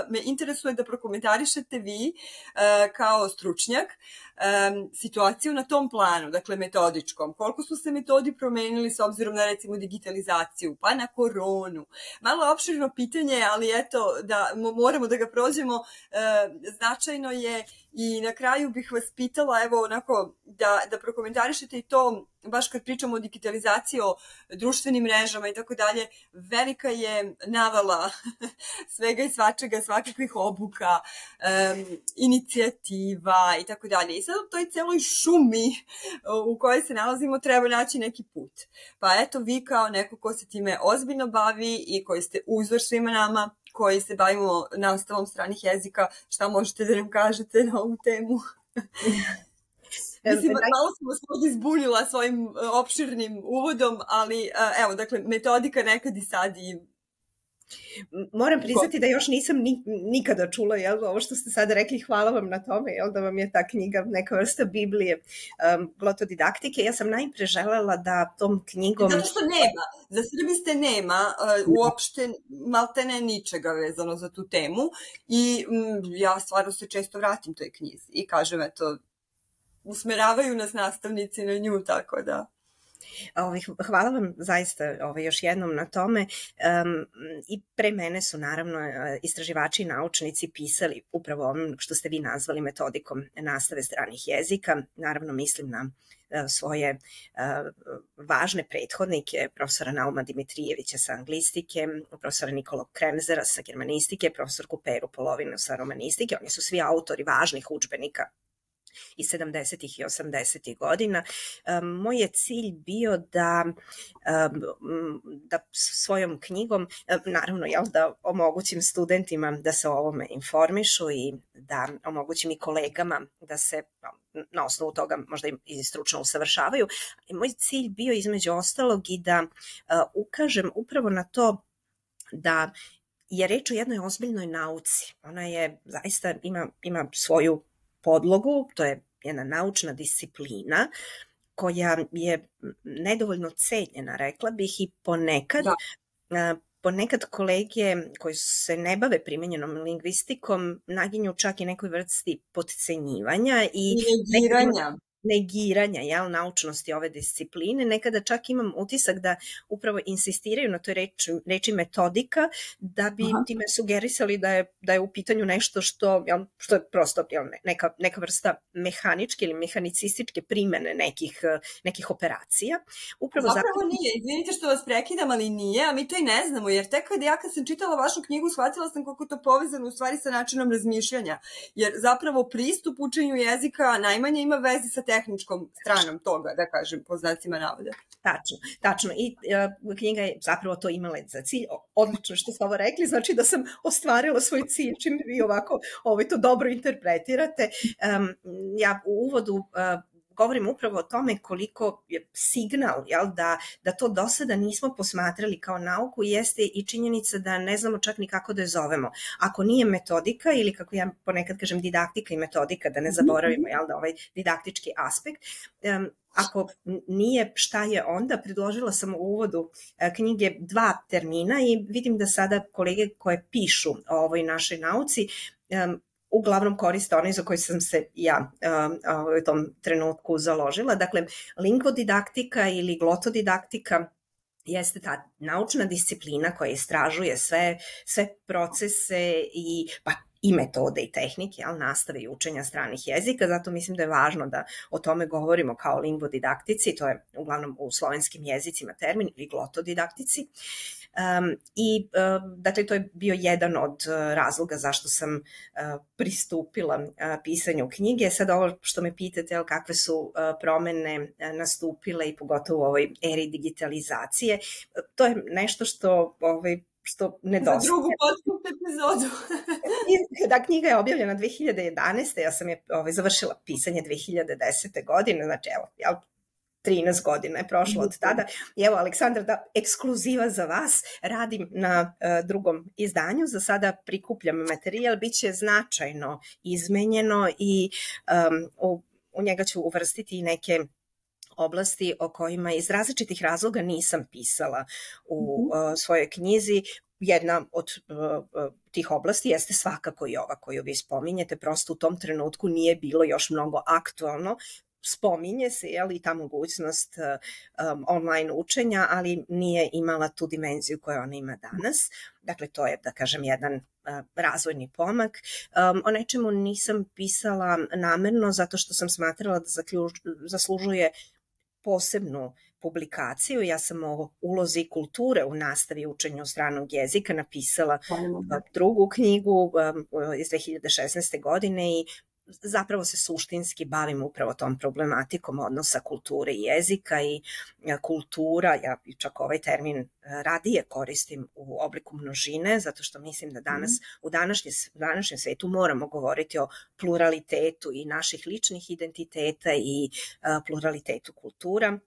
me interesuje da prokomentarišete vi kao stručnjak situaciju na tom planu, dakle metodičkom. Koliko su se metodi promenili s obzirom na recimo digitalizaciju, pa na koronu. Malo opširno pitanje, ali eto, da moramo da ga prođemo. Značajno je i na kraju bih vas pitala, evo onako, da prokomentarišete i to, baš kad pričamo o digitalizaciji, o društvenim mrežama i tako dalje, velika je navala svega i svačega, svakakvih obuka, inicijativa i tako dalje. I sad u toj celoj šumi u kojoj se nalazimo treba naći neki put. Pa eto, vi kao neko ko se time ozbiljno bavi i koji ste uzor svima nama, koji se bavimo nastavom stranih jezika, šta možete da nam kažete na ovu temu? Mislim, malo sam vas ovdje zbunila svojim opširnim uvodom, ali evo, dakle, metodika nekad i sad i... Moram priznati da još nisam nikada čula ovo što ste sada rekli, hvala vam na tome, da vam je ta knjiga neka vrsta Biblije glotodidaktike. Ja sam najpre želela da tom knjigom... Zato što nema, za srbiste nema uopšte maltene ničega vezano za tu temu i ja stvarno se često vratim toj knjizi i kažem, eto, usmeravaju nas nastavnici na nju, tako da... Hvala vam zaista još jednom na tome i pre mene su naravno istraživači i naučnici pisali upravo ono što ste vi nazvali metodikom nastave stranih jezika, naravno mislim na svoje važne prethodnike, profesora Nauma Dimitrijevića sa anglistike, profesora Nikolu Kremzera sa germanistike, profesorku Peru Polovinu sa romanistike, oni su svi autori važnih udžbenika iz 70. i 80. godina. Moj je cilj bio da svojom knjigom, naravno, da omogućim studentima da se o ovome informišu i da omogućim i kolegama da se na osnovu toga možda i stručno usavršavaju. Moj cilj bio između ostalog i da ukažem upravo na to da je reč o jednoj ozbiljnoj nauci. Ona je zaista ima svoju podlogu, to je jedna naučna disciplina koja je nedovoljno cenjena, rekla bih, i ponekad kolege koji se ne bave primenjenom lingvistikom naginju čak i nekoj vrsti podcenjivanja i negiranja naučnosti ove discipline. Nekada čak imam utisak da upravo insistiraju na toj reči metodika da bi time sugerisali da je u pitanju nešto što je prosto neka vrsta mehaničke ili mehanicističke primene nekih operacija. Zapravo nije, izvinite što vas prekidam, ali nije, a mi to i ne znamo, jer tek kad sam čitala vašu knjigu, shvatila sam koliko to povezano u stvari sa načinom razmišljanja, jer zapravo pristup učenju jezika najmanje ima veze sa tehničkom stranom toga, da kažem, po znacima navoda. Tačno. I knjiga je zapravo to imala za cilj. Odlično što ste ovo rekli, znači da sam ostvarila svoj cilj, čim vi ovako to dobro interpretirate. Ja u uvodu govorim upravo o tome koliko je signal da to do sada nismo posmatrali kao nauku, jeste i činjenica da ne znamo čak ni kako da je zovemo. Ako nije metodika ili kako ja ponekad kažem didaktika i metodika, da ne zaboravimo ovaj didaktički aspekt, ako nije, šta je onda? Predložila sam u uvodu knjige 2 termina i vidim da sada kolege koje pišu o ovoj našoj nauci uglavnom koriste onaj za koji sam se ja u tom trenutku založila. Dakle, lingvodidaktika ili glotodidaktika jeste ta naučna disciplina koja istražuje sve procese i metode i tehnike, nastave i učenja stranih jezika, zato mislim da je važno da o tome govorimo kao lingvodidaktici, to je uglavnom u slovenskim jezicima termin, ili glotodidaktici. Dakle, to je bio jedan od razloga zašto sam pristupila pisanju knjige. Sad ovo što me pitate, kakve su promene nastupile i pogotovo u ovoj eri digitalizacije, to je nešto što nedostaje. Za drugu podcast epizodu. Da, knjiga je objavljena 2011. Ja sam je završila pisanje 2010. godine, znači evo, 13 godina je prošlo od tada. I evo, Aleksandra, da ekskluziva za vas, radim na drugom izdanju, za sada prikupljam materijal, bit će značajno izmenjeno i u njega ću uvrstiti i neke oblasti o kojima iz različitih razloga nisam pisala u svojoj knjizi. Jedna od tih oblasti jeste svakako i ova koju vi spominjete, prosto u tom trenutku nije bilo još mnogo aktualno. Spominje se i ta mogućnost online učenja, ali nije imala tu dimenziju koju ona ima danas. Dakle, to je, da kažem, jedan razvojni pomak. O nečemu nisam pisala namerno zato što sam smatrala da zaslužuje posebnu publikaciju. Ja sam o ulozi kulture u nastavi učenja stranog jezika napisala drugu knjigu iz 2016. godine i zapravo se suštinski bavim upravo tom problematikom odnosa kulture i jezika i kultura, ja čak ovaj termin radije koristim u obliku množine, zato što mislim da danas u današnjem svetu moramo govoriti o pluralitetu i naših ličnih identiteta i pluralitetu kultura.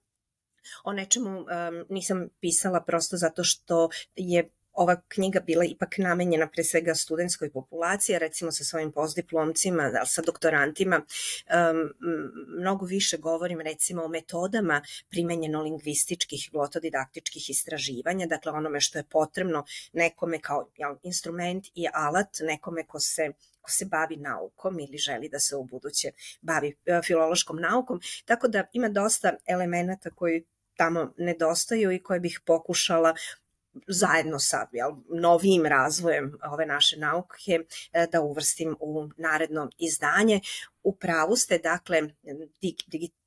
O nečemu nisam pisala prosto zato što je ova knjiga bila ipak namenjena pre svega studentskoj populaciji, recimo sa svojim postdiplomcima, sa doktorantima, mnogo više govorim recimo o metodama primenjeno-lingvističkih, glotodidaktičkih istraživanja, dakle onome što je potrebno nekome kao instrument i alat, nekome ko se bavi naukom ili želi da se u buduće bavi filološkom naukom, tako da ima dosta elemenata koji tamo nedostaju i koje bih pokušala zajedno sa novijim razvojem ove naše nauke da uvrstim u naredno izdanje. U pravu ste, dakle,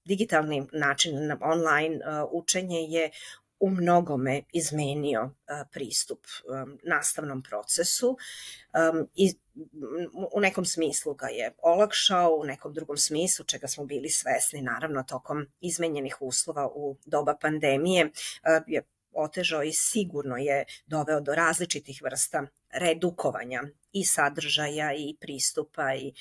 digitalni način online učenje je u mnogome izmenio pristup nastavnom procesu i u nekom smislu ga je olakšao, u nekom drugom smislu, čega smo bili svesni, naravno, tokom izmenjenih uslova u doba pandemije, je otežao i sigurno je doveo do različitih vrsta redukovanja i sadržaja i pristupa i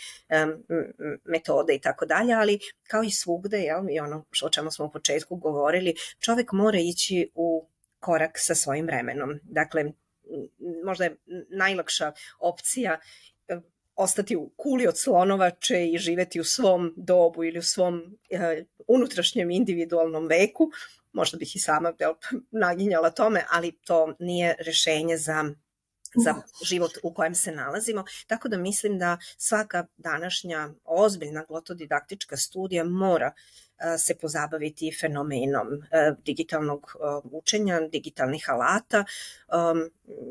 metode i tako dalje, ali kao i svugde, i ono o čemu smo u početku govorili, čovek mora ići u korak sa svojim vremenom. Dakle, možda je najlakša opcija ostati u kuli od slonovače i živeti u svom dobu ili u svom unutrašnjem individualnom veku. Možda bih i sama naginjala tome, ali to nije rešenje za život u kojem se nalazimo. Tako da mislim da svaka današnja ozbiljna glotodidaktička studija mora se pozabaviti fenomenom digitalnog učenja, digitalnih alata.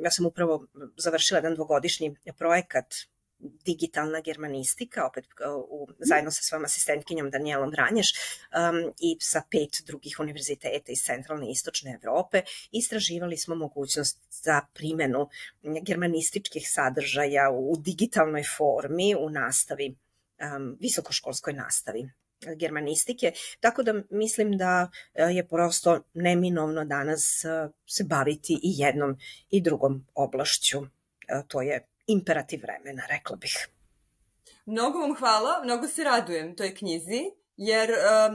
Ja sam upravo završila jedan dvogodišnji projekat digitalna germanistika, opet zajedno sa svojom asistentkinjom Danijelom Vranješ i sa 5 drugih univerziteta iz centralne i istočne Evrope. Istraživali smo mogućnost za primenu germanističkih sadržaja u digitalnoj formi u nastavi, visokoškolskoj nastavi germanistike, tako da mislim da je prosto neminovno danas se baviti i jednom i drugom oblašću. To je imperativ vremena, rekla bih. Mnogo vam hvala, mnogo se radujem toj knjizi, jer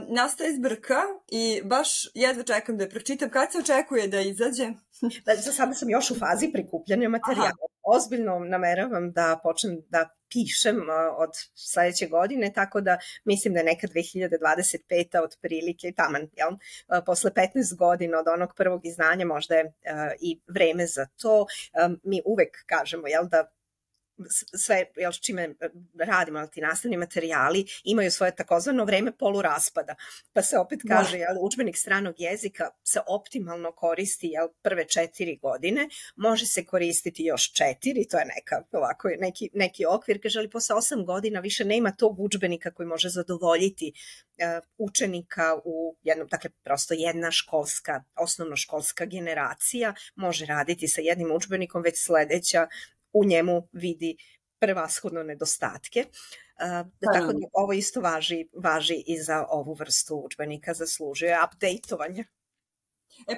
nastaje zbrka i baš jedva čekam da je pročitam. Kad se očekuje da izađe? Za sada sam još u fazi prikupljanja materijala. Ozbiljno nameravam da počnem da pišem od sledeće godine, tako da mislim da je neka 2025. otprilike taman, posle 15 godina od onog prvog izdanja možda je i vreme za to. Mi uvek kažemo da sve čime radimo, ali ti nastavni materijali imaju svoje takozvano vreme poluraspada. Pa se opet kaže, udžbenik stranog jezika se optimalno koristi prve 4 godine, može se koristiti još 4, to je neki okvir, kaže, ali posle 8 godina više nema tog udžbenika koji može zadovoljiti učenika u jednom, dakle prosto jedna školska, osnovnoškolska generacija može raditi sa jednim udžbenikom, već sledeća u njemu vidi prevashodno nedostatke. Tako da ovo isto važi i za ovu vrstu udžbenika, zaslužuje updateovanje.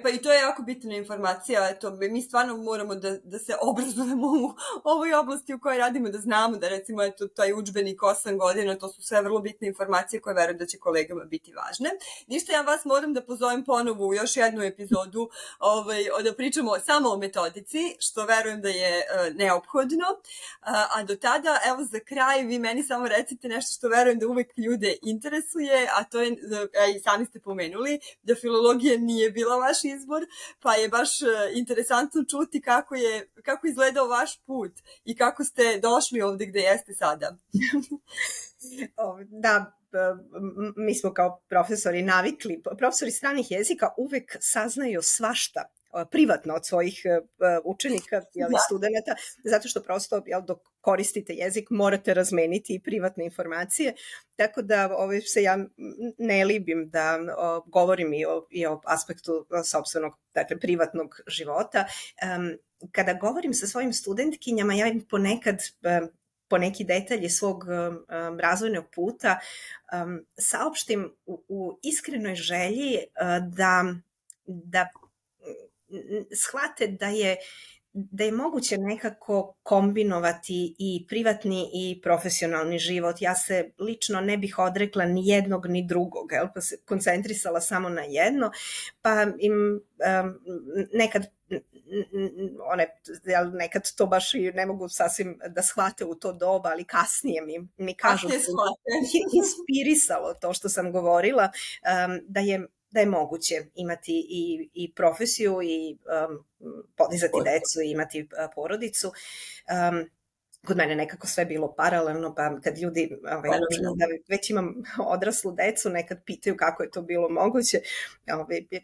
Pa i to je jako bitna informacija, mi stvarno moramo da se obrazujemo u ovoj oblasti u kojoj radimo, da znamo da recimo taj udžbenik 8 godina, to su sve vrlo bitne informacije koje verujem da će kolegama biti važne. Ništa, ja vas moram da pozovem ponovo u još jednu epizodu da pričamo samo o metodici, što verujem da je neophodno, a do tada, evo za kraj, vi meni samo recite nešto što verujem da uvek ljude interesuje, a to je, i sami ste pomenuli, da filologija nije bila vaš izbor, pa je baš interesantno čuti kako izgledao vaš put i kako ste došli ovde gde jeste sada. Da, mi smo kao profesori navikli, profesori stranih jezika uvek saznaju svašta privatno od svojih učenika ili studenta, zato što prosto dok koristite jezik morate razmeniti i privatne informacije, tako da se ja ne libim da govorim i o aspektu sopstvenog, dakle privatnog života. Kada govorim sa svojim studentkinjama, ja im ponekad po neki detalji svog razvojnog puta saopštim u iskrenoj želji da shvate da je moguće nekako kombinovati i privatni i profesionalni život. Ja se lično ne bih odrekla ni jednog ni drugog, pa se koncentrisala samo na jedno, pa im nekad to baš i ne mogu sasvim da shvate u to doba, ali kasnije mi kažu da je inspirisalo to što sam govorila, da je moguće imati i profesiju i podizati decu i imati porodicu. Kod mene nekako sve bilo paralelno, pa kad ljudi već imam odraslu decu, nekad pitaju kako je to bilo moguće.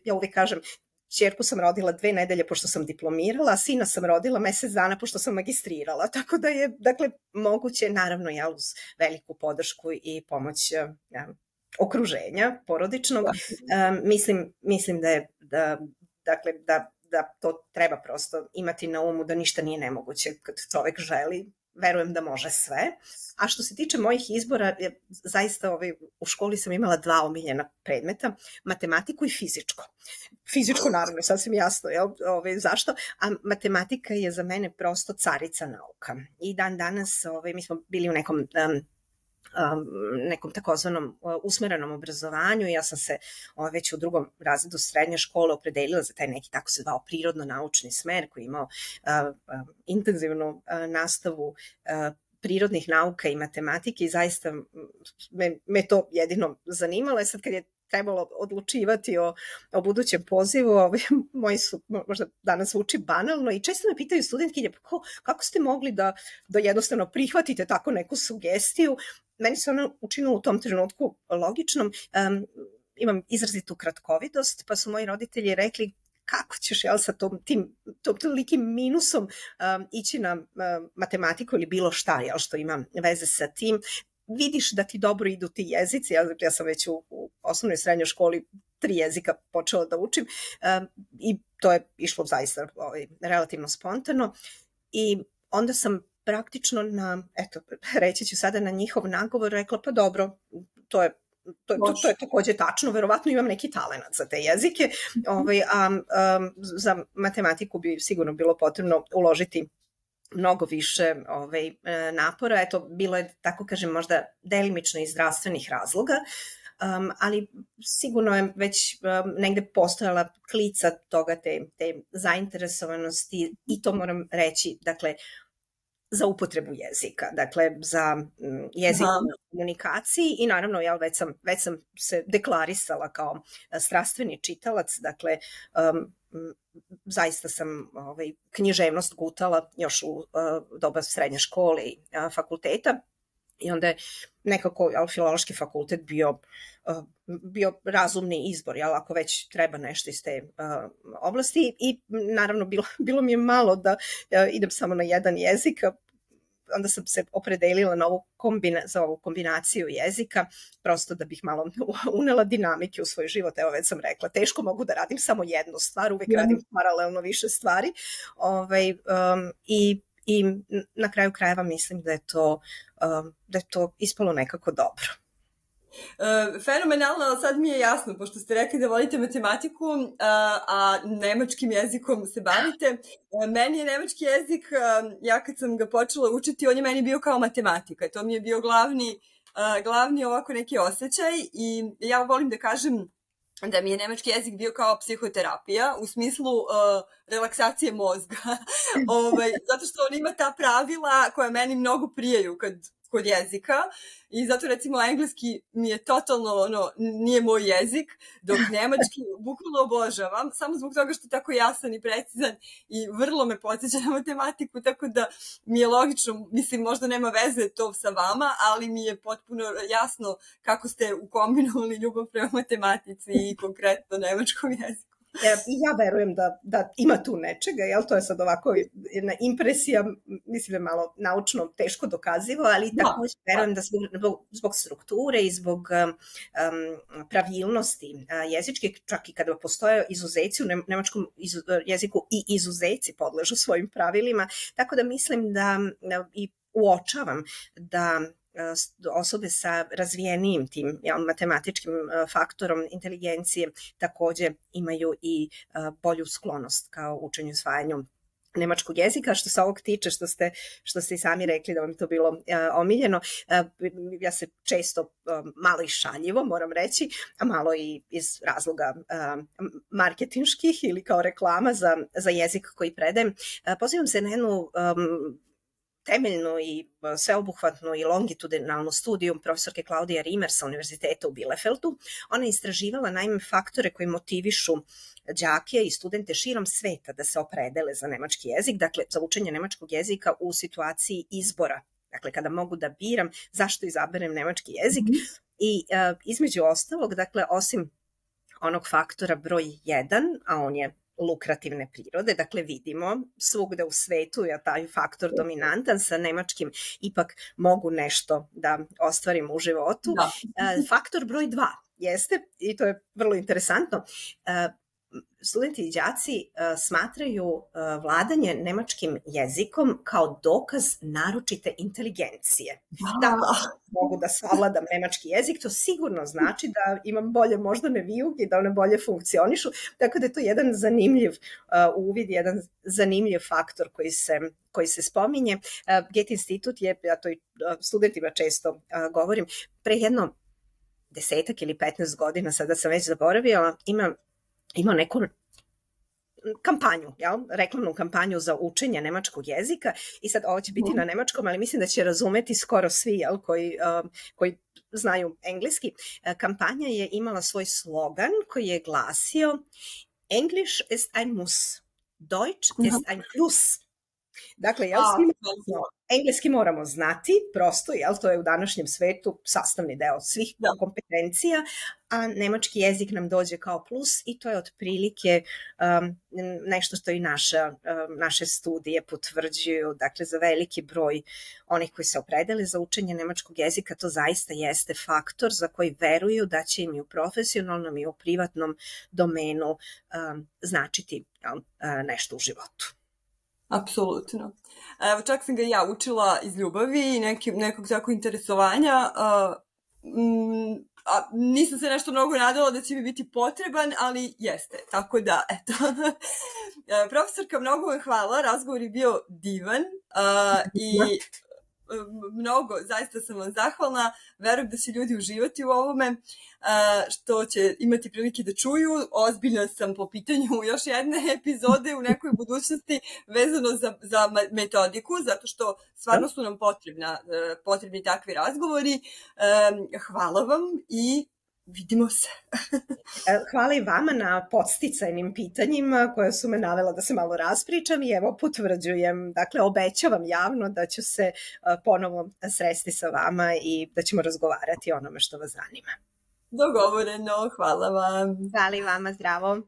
Ja uvijek kažem, ćerku sam rodila 2 nedelje pošto sam diplomirala, a sina sam rodila mesec dana pošto sam magistrirala. Tako da je, dakle, moguće, naravno, uz veliku podršku i pomoć okruženja porodičnog. Mislim da to treba prosto imati na umu, da ništa nije nemoguće kad čovek želi. Verujem da može sve. A što se tiče mojih izbora, zaista u školi sam imala 2 omiljena predmeta, matematiku i fizičko. Fizičko naravno je sasvim jasno zašto, a matematika je za mene prosto carica nauka. I dan danas mi smo bili u nekom takozvanom usmerenom obrazovanju. Ja sam se već u 2. razredu srednje škole opredelila za taj neki, tako se zvao, prirodno-naučni smer koji je imao intenzivnu nastavu prirodnih nauka i matematike i zaista me to jedino zanimalo. Sad kad je trebalo odlučivati o budućem pozivu, moji su, možda danas zvuči banalno, i često me pitaju studentkinje, kako ste mogli da jednostavno prihvatite tako neku sugestiju. Meni se ona učinila u tom trenutku logičnom. Imam izrazitu kratkovidost, pa su moji roditelji rekli, kako ćeš sa tim tolikim minusom ići na matematiku ili bilo šta što ima veze sa tim. Vidiš da ti dobro idu ti jezici. Ja sam već u osnovnoj i srednjoj školi 3 jezika počela da učim i to je išlo zaista relativno spontano. I onda sam praktično reći ću sada na njihov nagovor, rekla, pa dobro, to je takođe tačno, verovatno imam neki talenat za te jezike, a za matematiku bi sigurno bilo potrebno uložiti mnogo više napora. Eto, bilo je, tako kažem, možda delimično iz zdravstvenih razloga, ali sigurno je već negde postojala klica toga, te zainteresovanosti, i to moram reći, dakle, za upotrebu jezika, dakle za jezik u komunikaciji i naravno već sam se deklarisala kao strastveni čitalac, dakle zaista sam književnost gutala još u doba srednje škole i fakulteta i onda je nekako filološki fakultet bio razumni izbor, ako već treba nešto iz te oblasti i naravno bilo mi je malo da idem samo na jedan jezik, onda sam se opredelila na za ovu kombinaciju jezika, prosto da bih malo unela dinamike u svoj život. Evo već sam rekla, teško mogu da radim samo jednu stvar, uvek radim paralelno više stvari i na kraju krajeva mislim da je to ispalo nekako dobro. Fenomenalno, sad mi je jasno, pošto ste rekli da volite matematiku, a nemačkim jezikom se bavite. Meni je nemački jezik, ja kad sam ga počela učiti, on je meni bio kao matematika. To mi je bio glavni ovako neki osjećaj i ja volim da kažem da mi je nemački jezik bio kao psihoterapija u smislu relaksacije mozga. Zato što on ima ta pravila koja meni mnogo prijaju kod jezika i zato recimo engleski mi je totalno nije moj jezik, dok nemački bukvalno obožavam, samo zbog toga što je tako jasan i precizan i vrlo me podsjeća na matematiku, tako da mi je logično, mislim možda nema veze to sa vama, ali mi je potpuno jasno kako ste ukombinovali ljubav prema matematici i konkretno nemačkom jeziku. Ja verujem da ima tu nečega, jel, to je sad ovako jedna impresija, mislim da je malo naučno teško dokazivo, ali takođe verujem da zbog strukture i zbog pravilnosti jezičke, čak i kada postoje izuzeci u nemačkom jeziku i izuzeci podležu svojim pravilima, tako da mislim da i uočavam da osobe sa razvijenijim tim matematičkim faktorom inteligencije takođe imaju i bolju sklonost kao učenju i usvajanju nemačkog jezika. Što se ovog tiče, što ste i sami rekli da vam to bilo omiljeno, ja se često malo i šaljivo, moram reći, a malo i iz razloga marketinških ili kao reklama za jezik koji predajem, pozivam se na jednu temeljnu i sveobuhvatnu i longitudinalnu studiju profesorke Klaudije Rimer sa Univerziteta u Bielefeldu. Ona je istraživala naime faktore koji motivišu đake i studente širom sveta da se opredele za nemački jezik, dakle za učenje nemačkog jezika u situaciji izbora. Dakle, kada mogu da biram zašto izaberem nemački jezik i između ostalog, dakle, osim onog faktora broj 1, a on je lukrativne prirode, dakle vidimo svugde u svetu je taj faktor dominantan, sa nemačkim ipak mogu nešto da ostvarim u životu. Faktor broj 2 jeste, i to je vrlo interesantno, studenti i đaci smatraju vladanje nemačkim jezikom kao dokaz naročite inteligencije. Tako mogu da savladam nemački jezik, to sigurno znači da imam bolje moždane vijuge i da one bolje funkcionišu, tako da je to jedan zanimljiv uvid, jedan zanimljiv faktor koji se spominje. Goethe institut je, ja to i studentima često govorim, pre jedno 10 ili 15 godina, sada sam već zaboravila, imao neku kampanju, reklamnu kampanju za učenje nemačkog jezika i sad ovo će biti na nemačkom, ali mislim da će razumeti skoro svi koji znaju engleski. Kampanja je imala svoj slogan koji je glasio English ist ein Muss, Deutsch ist ein Plus. Dakle, engleski moramo znati, prosto, to je u današnjem svetu sastavni deo svih kompetencija, a nemački jezik nam dođe kao plus i to je otprilike nešto što i naše studije potvrđuju. Dakle, za veliki broj onih koji se opredele za učenje nemačkog jezika, to zaista jeste faktor za koji veruju da će im i u profesionalnom i u privatnom domenu značiti nešto u životu. Apsolutno. Evo, čak sam ga ja učila iz ljubavi i nekog tako interesovanja. Nisam se nešto mnogo nadala da će mi biti potreban, ali jeste. Tako da, eto. Profesorka, mnogo vam hvala. Razgovor je bio divan i mnogo, zaista sam vam zahvalna, verujem da će ljudi uživati u ovome, što će imati prilike da čuju. Ozbiljna sam po pitanju još jedne epizode u nekoj budućnosti vezano za metodiku, zato što stvarno su nam potrebni takvi razgovori. Hvala vam i vidimo se. Hvala i vama na podsticajnim pitanjima koje su me navela da se malo raspričam i evo potvrđujem, dakle obećavam javno da ću se ponovo sresti sa vama i da ćemo razgovarati o onome što vas zanima. Dogovoreno, hvala vam. Hvala i vama, zdravo.